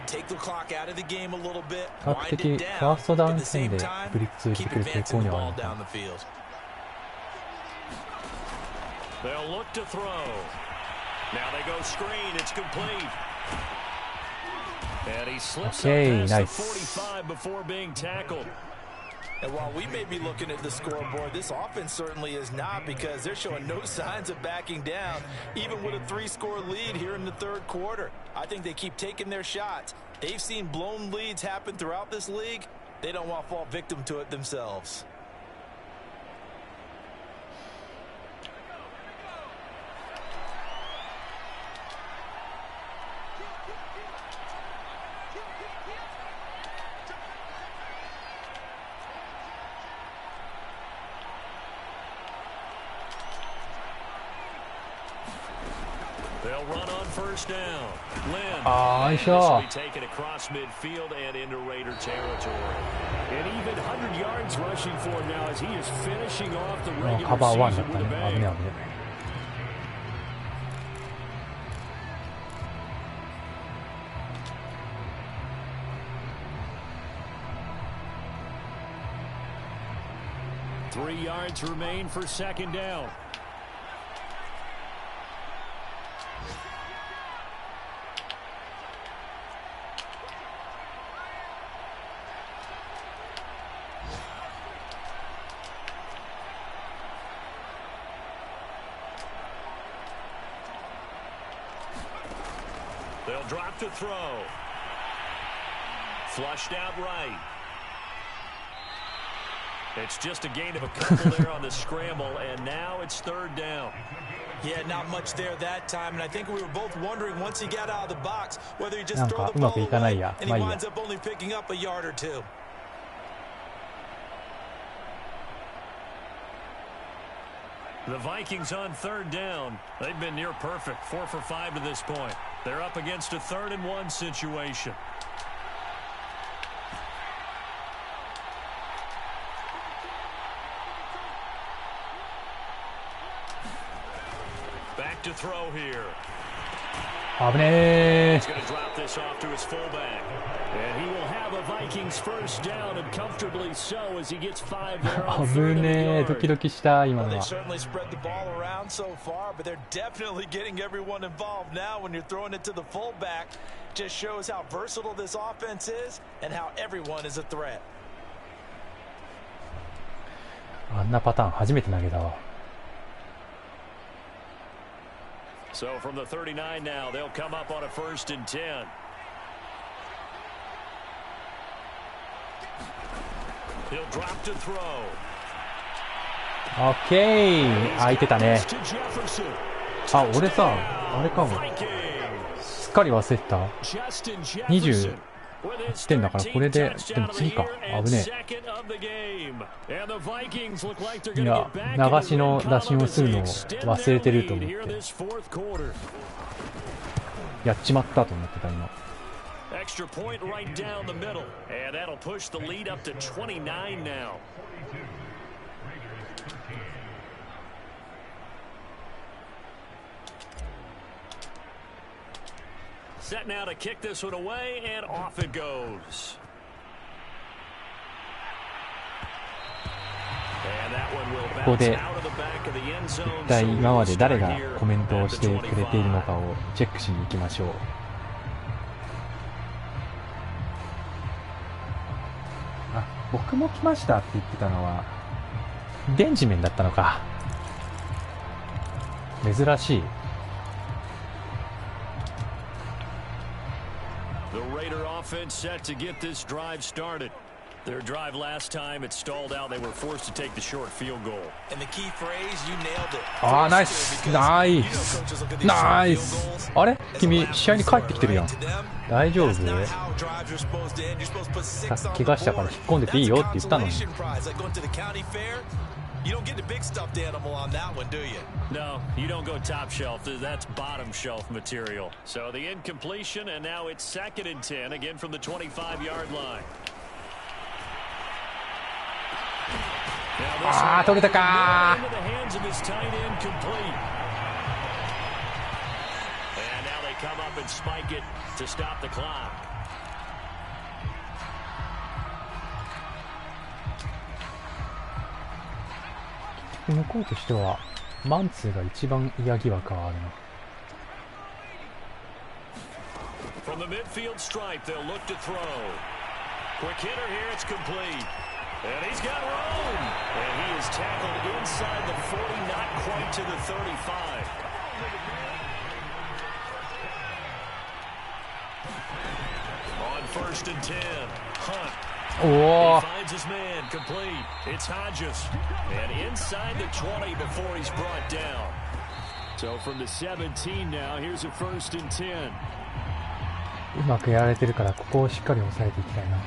Take the clock out of the game a little bit, wind it down, at the same time, keep advancing the ball down the field. They'll look to throw. Now they go screen. It's complete. And he slips up past the 45 before being tackled. And while we may be looking at the scoreboard, this offense certainly is not, because they're showing no signs of backing down, even with a 3-score lead here in the third quarter. I think they keep taking their shots. They've seen blown leads happen throughout this league. They don't want to fall victim to it themselves. They'll run on first down. Lynn will be taken across midfield and into Raider territory. And even 100 yards rushing for him now as he is finishing off the regular season with a bang. Three yards remain for second down. They'll drop to throw. Flushed out right. It's just a gain of a couple there on the scramble, and now it's third down. Yeah, not much there that time, and I think we were both wondering once he got out of the box whether he just throw the ball away, and he winds up only picking up a yard or two. The Vikings on third down. They've been near perfect, 4 for 5 to this point. They're up against a 3rd and 1 situation. Back to throw here. He's going to drop this off to his fullback. And he will have a Vikings first down, and comfortably so, as he gets 5 there on 3rd and a yard. Well, they certainly spread the ball around so far, but they're definitely getting everyone involved now when you're throwing it to the fullback. Just shows how versatile this offense is and how everyone is a threat. あんなパターン初めて投げたわ。So from the 39 now, they'll come up on a 1st and 10. He'll drop to throw. OK! 空いてたね。あ、俺さ、あれかも。すっかり忘れてた。21点だからこれで、でも次か。危ねえ。いや、流しの打診をするのを忘れてると思って。やっちまったと思ってた今。Extra point right down the middle, and that'll push the lead up to 29 now. Set now to kick this one away, and off it goes. And that one will bounce out of the back of the end zone. 一体今まで誰がコメントをしてくれているのかをチェックしに行きましょう。あ、僕も来ましたって言ってたのはベンジメンだったのか。珍しい。The Raider offense set to get this drive started. Their drive last time, it stalled out. They were forced to take the short field goal. And the key phrase, you nailed it. あー、ナイスナイスナイス。あれ君試合に帰ってきてるやん。大丈夫？さっき怪我したから引っ込んでていいよって言ったのに。You don't get the big stuffed animal on that one, do you? No, you don't go top shelf. That's bottom shelf material. So the incompletion, and now it's 2nd and 10, again from the 25-yard line. あー、取れたかー。 And now they come up and spike it to stop the clock. 向こうとしてはマンツーが一番嫌疑惑があるな。From the midfield stripe, they'll look to throw. Quick hitter here, it's complete. And he's got room. And he is tackled inside the 40, not quite to the 35. On 1st and 10, Hunt. He finds his man, complete. It's Hodges. And inside the 20 before he's brought down. So from the 17 now, here's a 1st and 10. うまくやられてるからここをしっかり抑えていきたいな。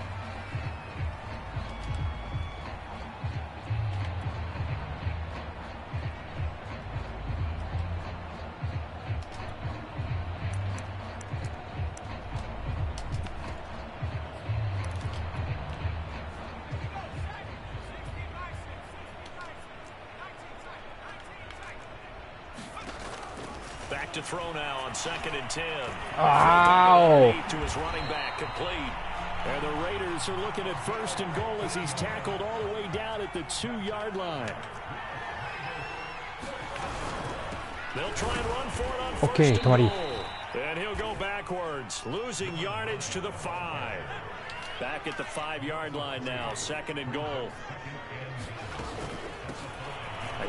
Back to throw now on 2nd and 10. Ow! To his running back, complete. And the Raiders are looking at 1st and goal as he's tackled all the way down at the 2-yard line. They'll try and run for it on 1st and goal. And he'll go backwards, losing yardage to the 5. Back at the 5-yard line now, 2nd and goal.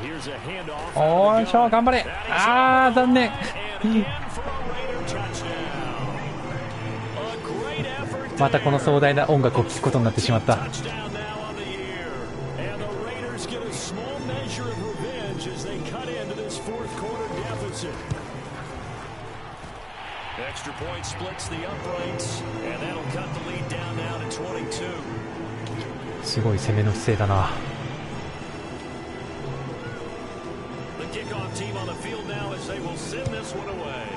Here's a handoff. おー、ショー頑張れ。あー、残念。またこの壮大な音楽を聴くことになってしまった。すごい攻めの姿勢だな。Kickoff team on the field now as they will send this one away.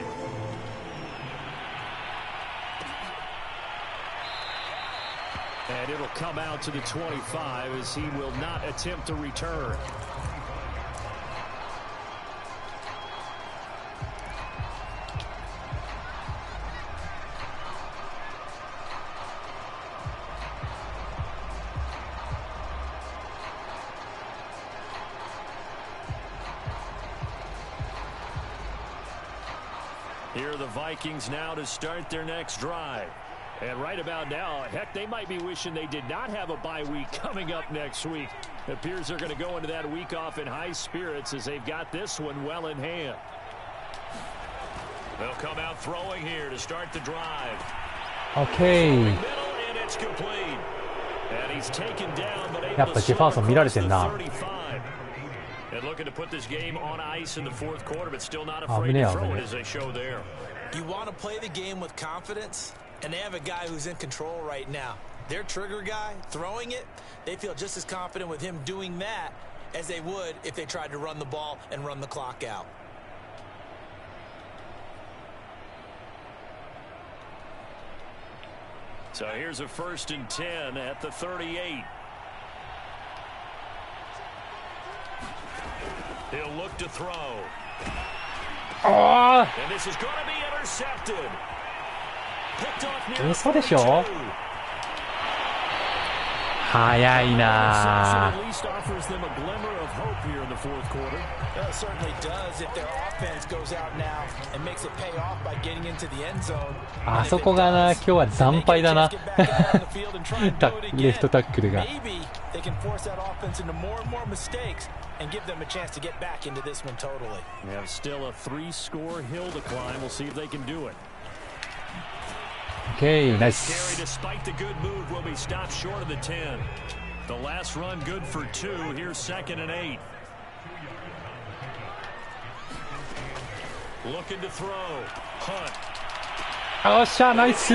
And it'll come out to the 25 as he will not attempt to return. Here are the Vikings now to start their next drive. And right about now, heck, they might be wishing they did not have a bye week coming up next week. It appears they're going to go into that week off in high spirits as they've got this one well in hand. They'll come out throwing here to start the drive. Okay. And it's complete. And he's taken down, but able to slip across the 35. And looking to put this game on ice in the 4th quarter, but still not afraid to throw it as they show there. You want to play the game with confidence, and they have a guy who's in control right now. Their trigger guy, throwing it, they feel just as confident with him doing that as they would if they tried to run the ball and run the clock out. So here's a 1st and 10 at the 38. He'll look to throw. Oh! And this is going to be intercepted. Picked off near 嘘でしょ。早いな。 At least offers them a glimmer of hope here in the 4th quarter. It certainly does if their offense goes out now and makes it pay off by getting into the end zone. あそこがな、今日は惨敗だな。レフトタックルが。 Maybe they can force that offense into more and more mistakes and give them a chance to get back into this one totally. We have still a 3-score hill to climb. We'll see if they can do it. OK ナイス。 The last run good for 2. Here's 2nd and 8. Looking to throw. Hunt. よっしゃナイス。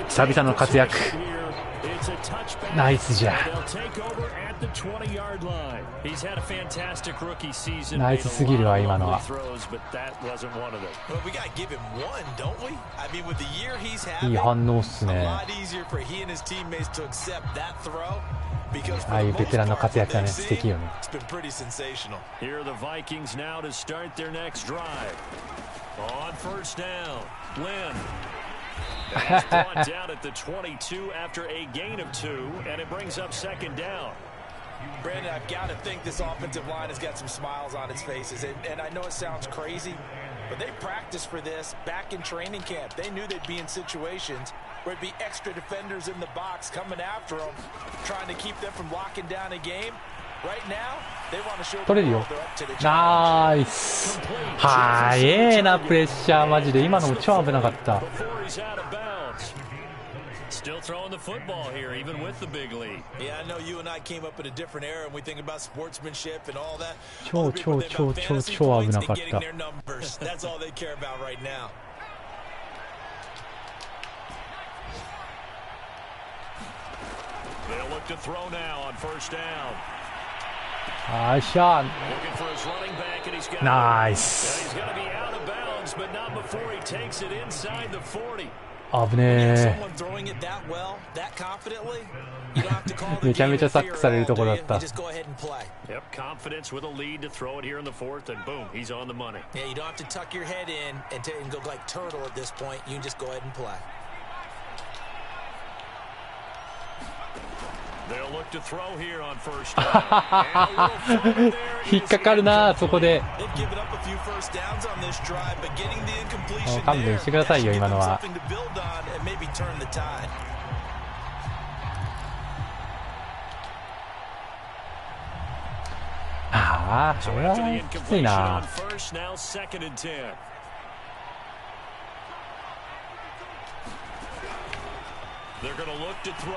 久々の活躍。ナイスじゃ。ナイスすぎるわ今のは。いい反応っすね。ああいうベテランの活躍がね素敵よね。He's brought down at the 22 after a gain of 2, and it brings up 2nd down. Brandon, I've got to think this offensive line has got some smiles on its faces, and I know it sounds crazy, but they practiced for this back in training camp. They knew they'd be in situations where it'd be extra defenders in the box coming after them, trying to keep them from locking down a game. Right now, they want to show the world they're up to the challenge. ナイス。はえなプレッシャーマジで今のも超危なかった。Still throwing the football here, even with the big lead. Yeah, I know you and I came up in a different era, and we think about sportsmanship and all that. 超危なかった。That's all they care about right now. They'll look to throw now on 1st down. あーしゃ。 Looking for his running back, and he's got ナイス。 he's going to be out of bounds, but not before he takes it inside the 40. 危ねえ。めちゃめちゃサックされるところだった。Yep, confidence with a lead to throw it here in the 4th, and boom, he's on the money. Yeah, you don't have to tuck your head in and go like turtle at this point. You can just go ahead and play. They'll look to throw here on 1st down. 引っかかるなそこで。勘弁してくださいよ今のは。ああ、それはきついな。They're going to look to throw.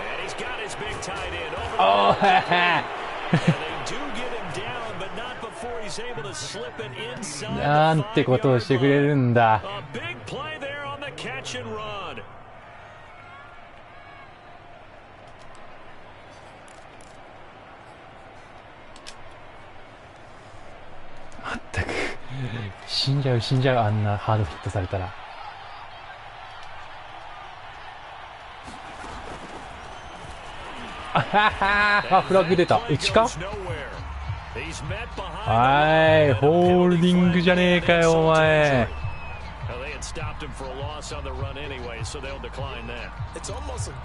And he's got his big tight end over. Oh, and they do get him down, but not before he's able to slip it inside. なんてことをしてくれるんだ。A big play there on the catch and run. まったく死んじゃうあんなハードヒットされたら。あ、フラッグ出た。うちか？はい、ホールディングじゃねえかよ、お前。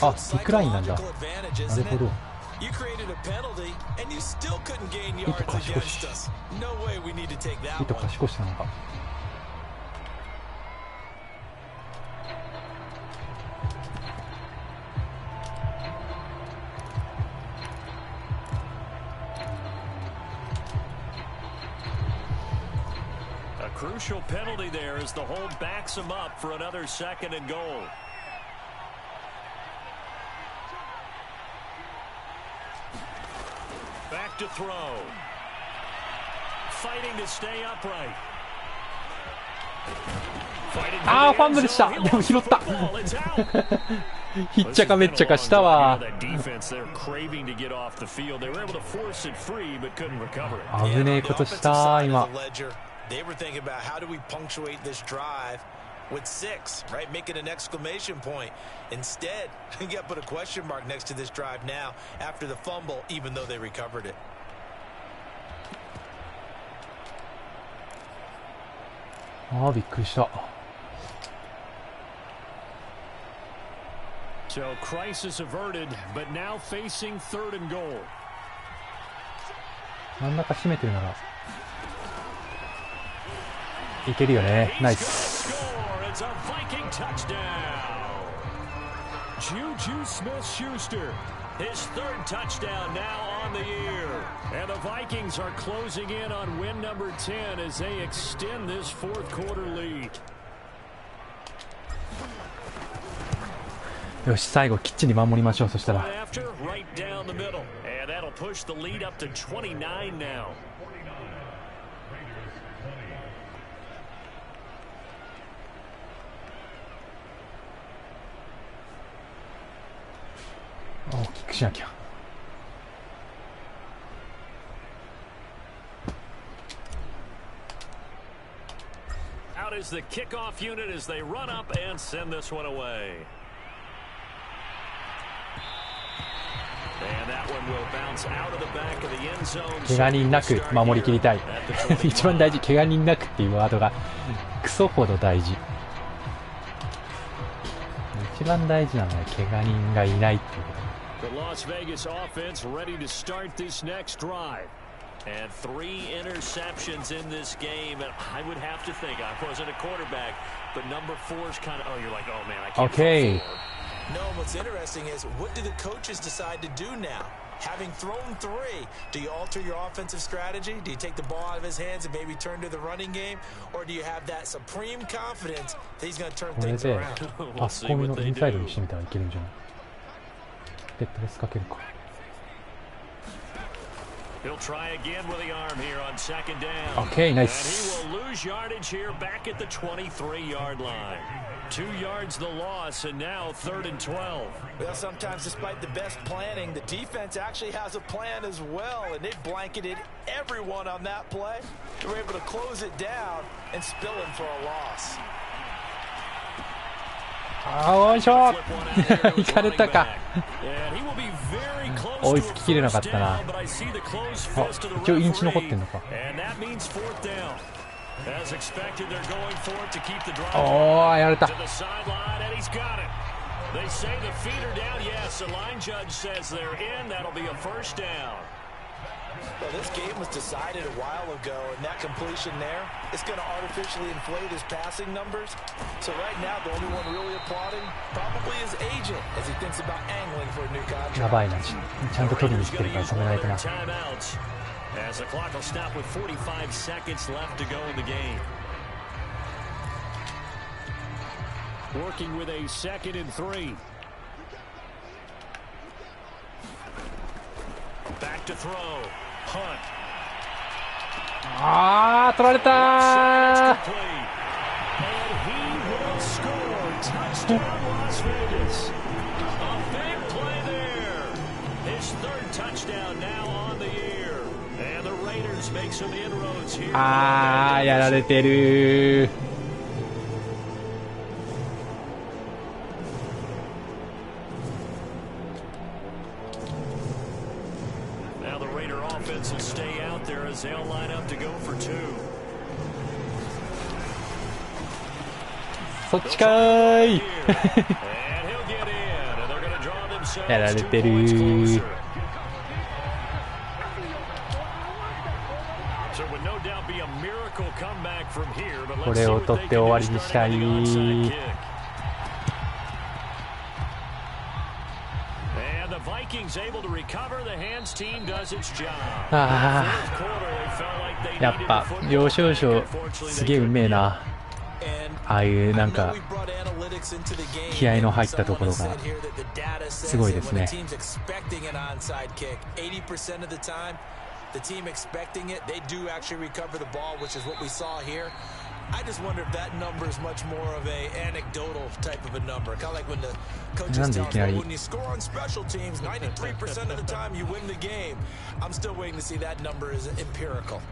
あ、リクラインなんだ。なるほど。いいと賢し。いいと賢しなのか。Crucial penalty there as the hold backs him up for another 2nd and goal. Back to throw. Fighting to stay upright. あーファンブルした。でも拾った。ひっちゃかめっちゃかしたわ。危ねえことした今。They were thinking about how do we punctuate this drive with 6, right? Making an exclamation point. Instead, you got to put a question mark next to this drive now after the fumble, even though they recovered it. あーびっくりした。So crisis averted, but now facing 3rd and goal. 真ん中締めてるなら。いけるよね。ナイス。Juju Smith-Schuster His third touchdown now on the year. And the Vikings are closing in on win number 10 as they extend this fourth quarter lead. よし、最後きっちり守りましょう。そしたら After, right down the middle. And that'll push the lead up to 29 now. キックしなきゃ。Out is the kickoff unit as they run up and send this one away. And that one will bounce out of the back of the end zone. 怪我人なく守りきりたい。一番大事、怪我人なくっていうワードがクソほど大事。一番大事なのは怪我人がいないっていうこと。The Las Vegas offense ready to start this next drive. And 3 interceptions in this game. And I would have to think, I wasn't a quarterback, but number 4's kind of, oh, you're like, oh man, I can't. Okay. No, what's interesting is, what do the coaches decide to do now? Having thrown 3, do you alter your offensive strategy? Do you take the ball out of his hands and maybe turn to the running game? Or do you have that supreme confidence that he's going to turn things around? パスコミのインサイドにしてみたらいけるんじゃない？で、プレスかけるか。He'll try again with the arm here on second down. Okay, nice. And he will lose yardage here back at the 23-yard line. 2 yards the loss, and now 3rd and 12. Well, sometimes despite the best planning, the defense actually has a plan as well, and they blanketed everyone on that play. They were able to close it down and spill him for a loss. よいしょ行かれたか追いつききれなかったな。一応インチ残ってんのか。おー、やられた。Well, this game was decided a while ago, and that completion there, it's going to artificially inflate his passing numbers. So right now, the only one really applauding probably his agent as he thinks about angling for a new contract. やばいな、ちゃんと取りに来てるから止めないとな。As the clock will stop with 45 seconds left to go in the game. Working with a 2nd and 3. Back to throw. Hunt. あー、取られたー。あー、やられてるー。そっちかーいやられてるー。これを取って終わりにしたいー。あー、やっぱ要所要所すげえうめえな。ああいうなんか気合の入ったところがすごいですね。The team expecting it, they do actually recover the ball, which is what we saw here. I just wonder if that number is much more of a anecdotal type of a number. Kind of like when the coaches tell us, well, when you score on special teams, 93% of the time you win the game. I'm still waiting to see that number is empirical.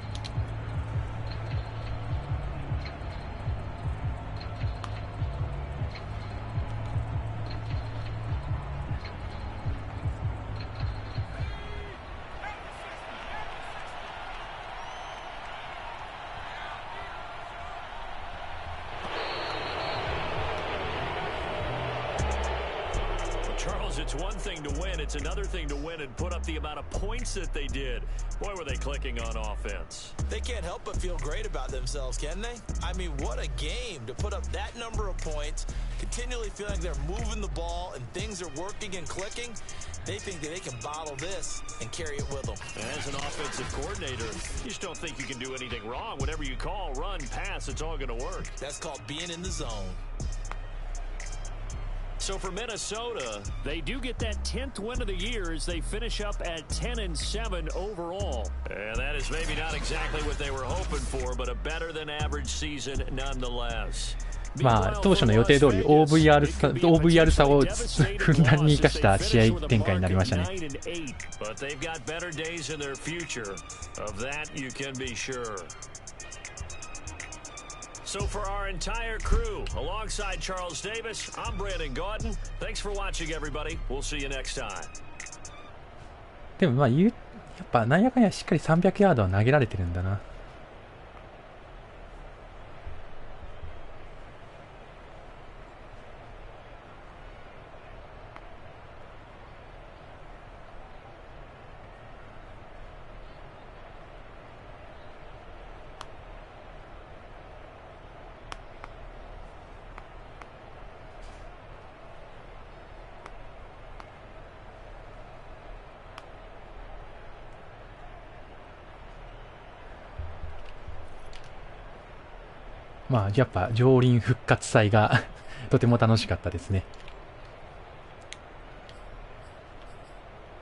It's one thing to win, it's another thing to win and put up the amount of points that they did. Boy, were they clicking on offense. They can't help but feel great about themselves, can they? I mean, what a game to put up that number of points continually feeling like they're moving the ball and things are working and clicking, they think that they can bottle this and carry it with them. As an offensive coordinator, you just don't think you can do anything wrong. Whatever you call, run, pass, it's all going to work. That's called being in the zone. So for Minnesota, they do get that 10th win of the year as they finish up at 10-7 overall. And that is maybe not exactly what they were hoping for, but a better than average season nonetheless. まあ当初の予定通り OVR 差をふんだんに生かした試合展開になりましたね。But they've got better days in their future. Of that you can be sure. So for our entire crew, alongside Charles Davis, I'm Brandon Gaudin. Thanks for watching, everybody. We'll see you next time. でもまあやっぱなんやかんやしっかり300ヤードは投げられてるんだな。まあやっぱ上輪復活祭がとても楽しかったですね。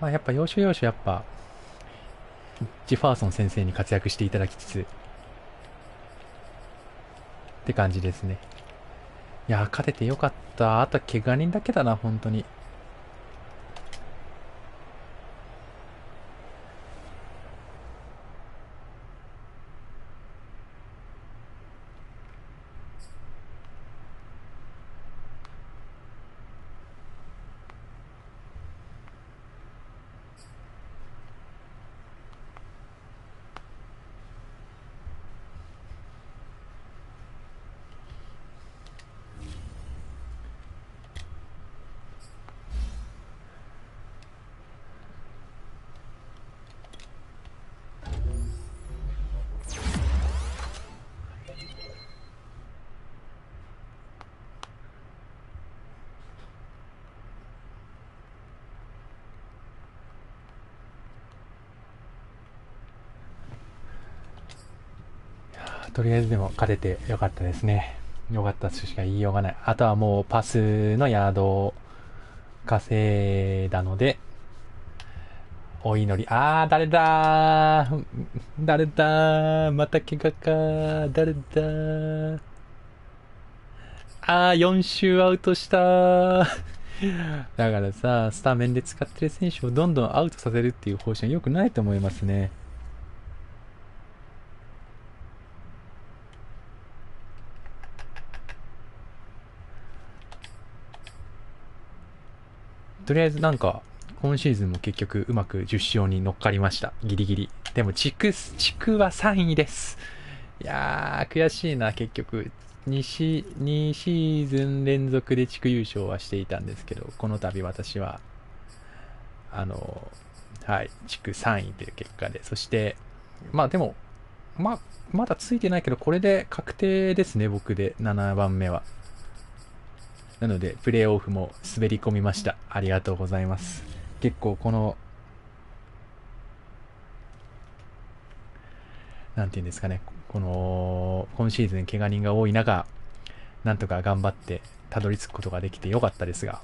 まあやっぱ要所要所やっぱジェファーソン先生に活躍していただきつつって感じですね。いや勝ててよかった。あとは怪我人だけだな本当に。とりあえずでも勝ててよかったですね。よかったとしか言いようがない。あとはもうパスのヤードを稼いだので、お祈り。誰だー誰だーまた怪我かー誰だー4周アウトしたーだからさ、スタメンで使ってる選手をどんどんアウトさせるっていう方針は良くないと思いますね。とりあえずなんか今シーズンも結局うまく10勝に乗っかりました。ギリギリ。でも地区は3位です。いやー悔しいな。結局2シーズン連続で地区優勝はしていたんですけど、この度私は地区3位という結果で、そしてまあでもまだついてないけどこれで確定ですね。僕で7番目は。なので、プレーオフも滑り込みました。ありがとうございます。結構この、なんていうんですかね、今シーズン怪我人が多い中、なんとか頑張ってたどり着くことができてよかったですが、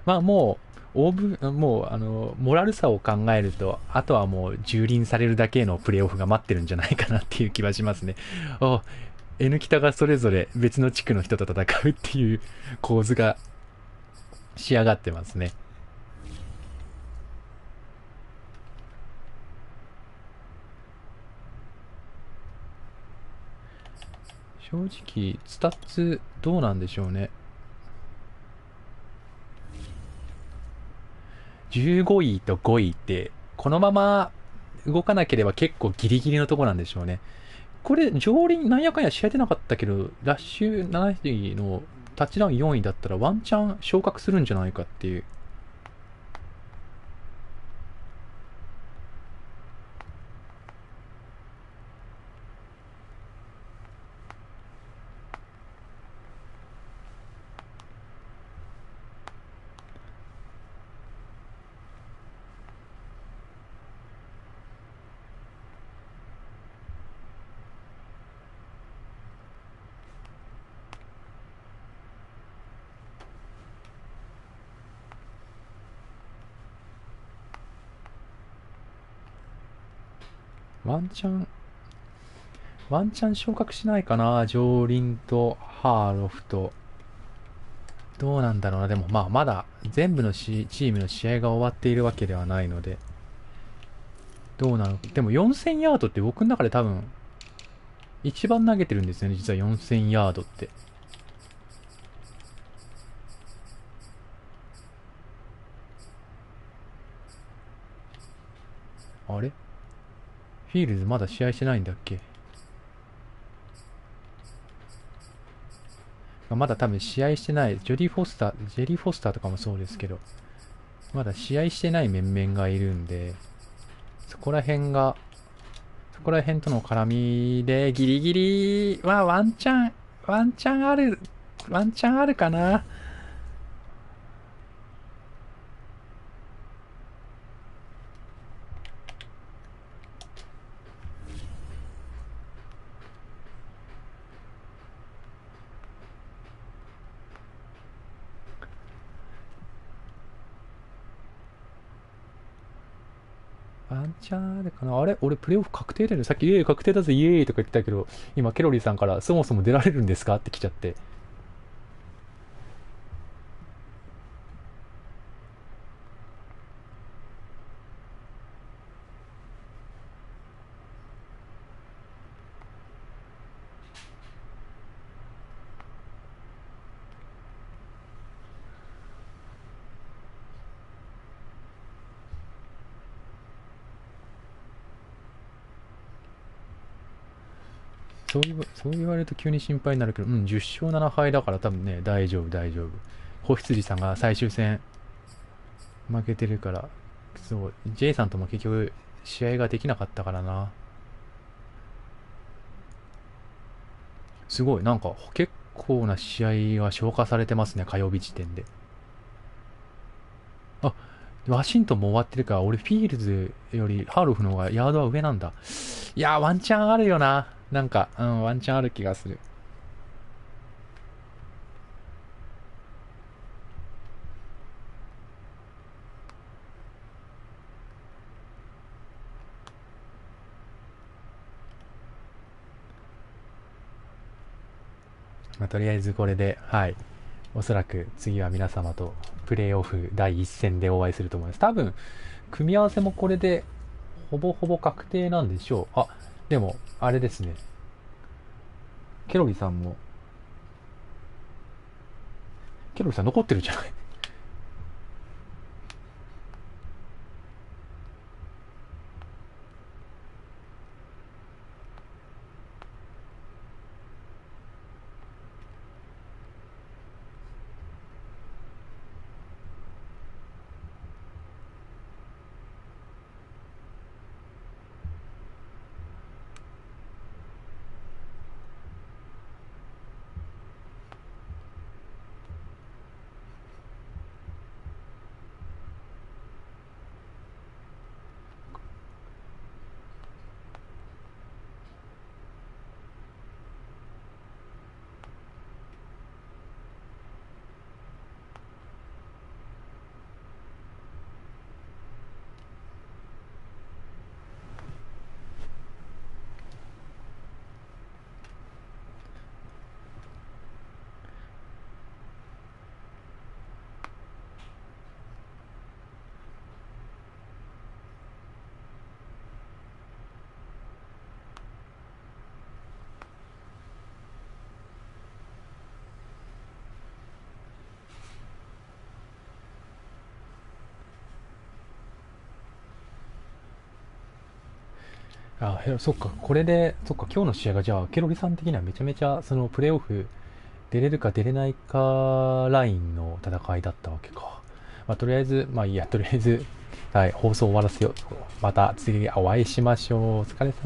まあもう、モラルさを考えると、あとはもう蹂躙されるだけのプレーオフが待ってるんじゃないかなっていう気はしますね。N 北がそれぞれ別の地区の人と戦うっていう構図が仕上がってますね。正直スタッツどうなんでしょうね。15位と5位ってこのまま動かなければ結構ギリギリのところなんでしょうね。これ上輪なんやかんや試合出なかったけど、ラッシュ7位のタッチダウン4位だったらワンチャン昇格するんじゃないかっていう。ワンチャン昇格しないかな、上林とハーロフと。どうなんだろうな。でもまだ全部のチームの試合が終わっているわけではないので。どうなの。でも4000ヤードって僕の中で多分、一番投げてるんですよね、実は4000ヤードって。あれフィールズまだ試合してないんだっけ。まだ多分試合してない。ジェリー・フォスターとかもそうですけど、まだ試合してない面々がいるんで、そこら辺との絡みでギリギリはワンチャンあるかな。ワンチャンあるかな。あれ俺プレイオフ確定だよね。さっき確定だぜイエーイとか言ってたけど、今ケロリーさんからそもそも出られるんですかって来ちゃって。そう言われると急に心配になるけど、10勝7敗だから多分ね、大丈夫。子羊さんが最終戦負けてるから、そう、J さんとも結局試合ができなかったからな。すごい、なんか結構な試合が消化されてますね、火曜日時点で。あ、ワシントンも終わってるから、俺フィールズよりハーロフの方がヤードは上なんだ。いやー、ワンチャンあるよな。なんか、ワンチャンある気がする。とりあえずこれで、はい。おそらく次は皆様とプレイオフ第一戦でお会いすると思います。多分、組み合わせもこれでほぼほぼ確定なんでしょう。でも、あれですね。ケロリさん残ってるじゃない。そっか、これで、そっか、今日の試合がじゃあ、ケロリさん的にはめちゃめちゃ、そのプレイオフ出れるか出れないかラインの戦いだったわけか。とりあえず、いいや、とりあえず、はい、放送終わらせよう。また次お会いしましょう。お疲れ様。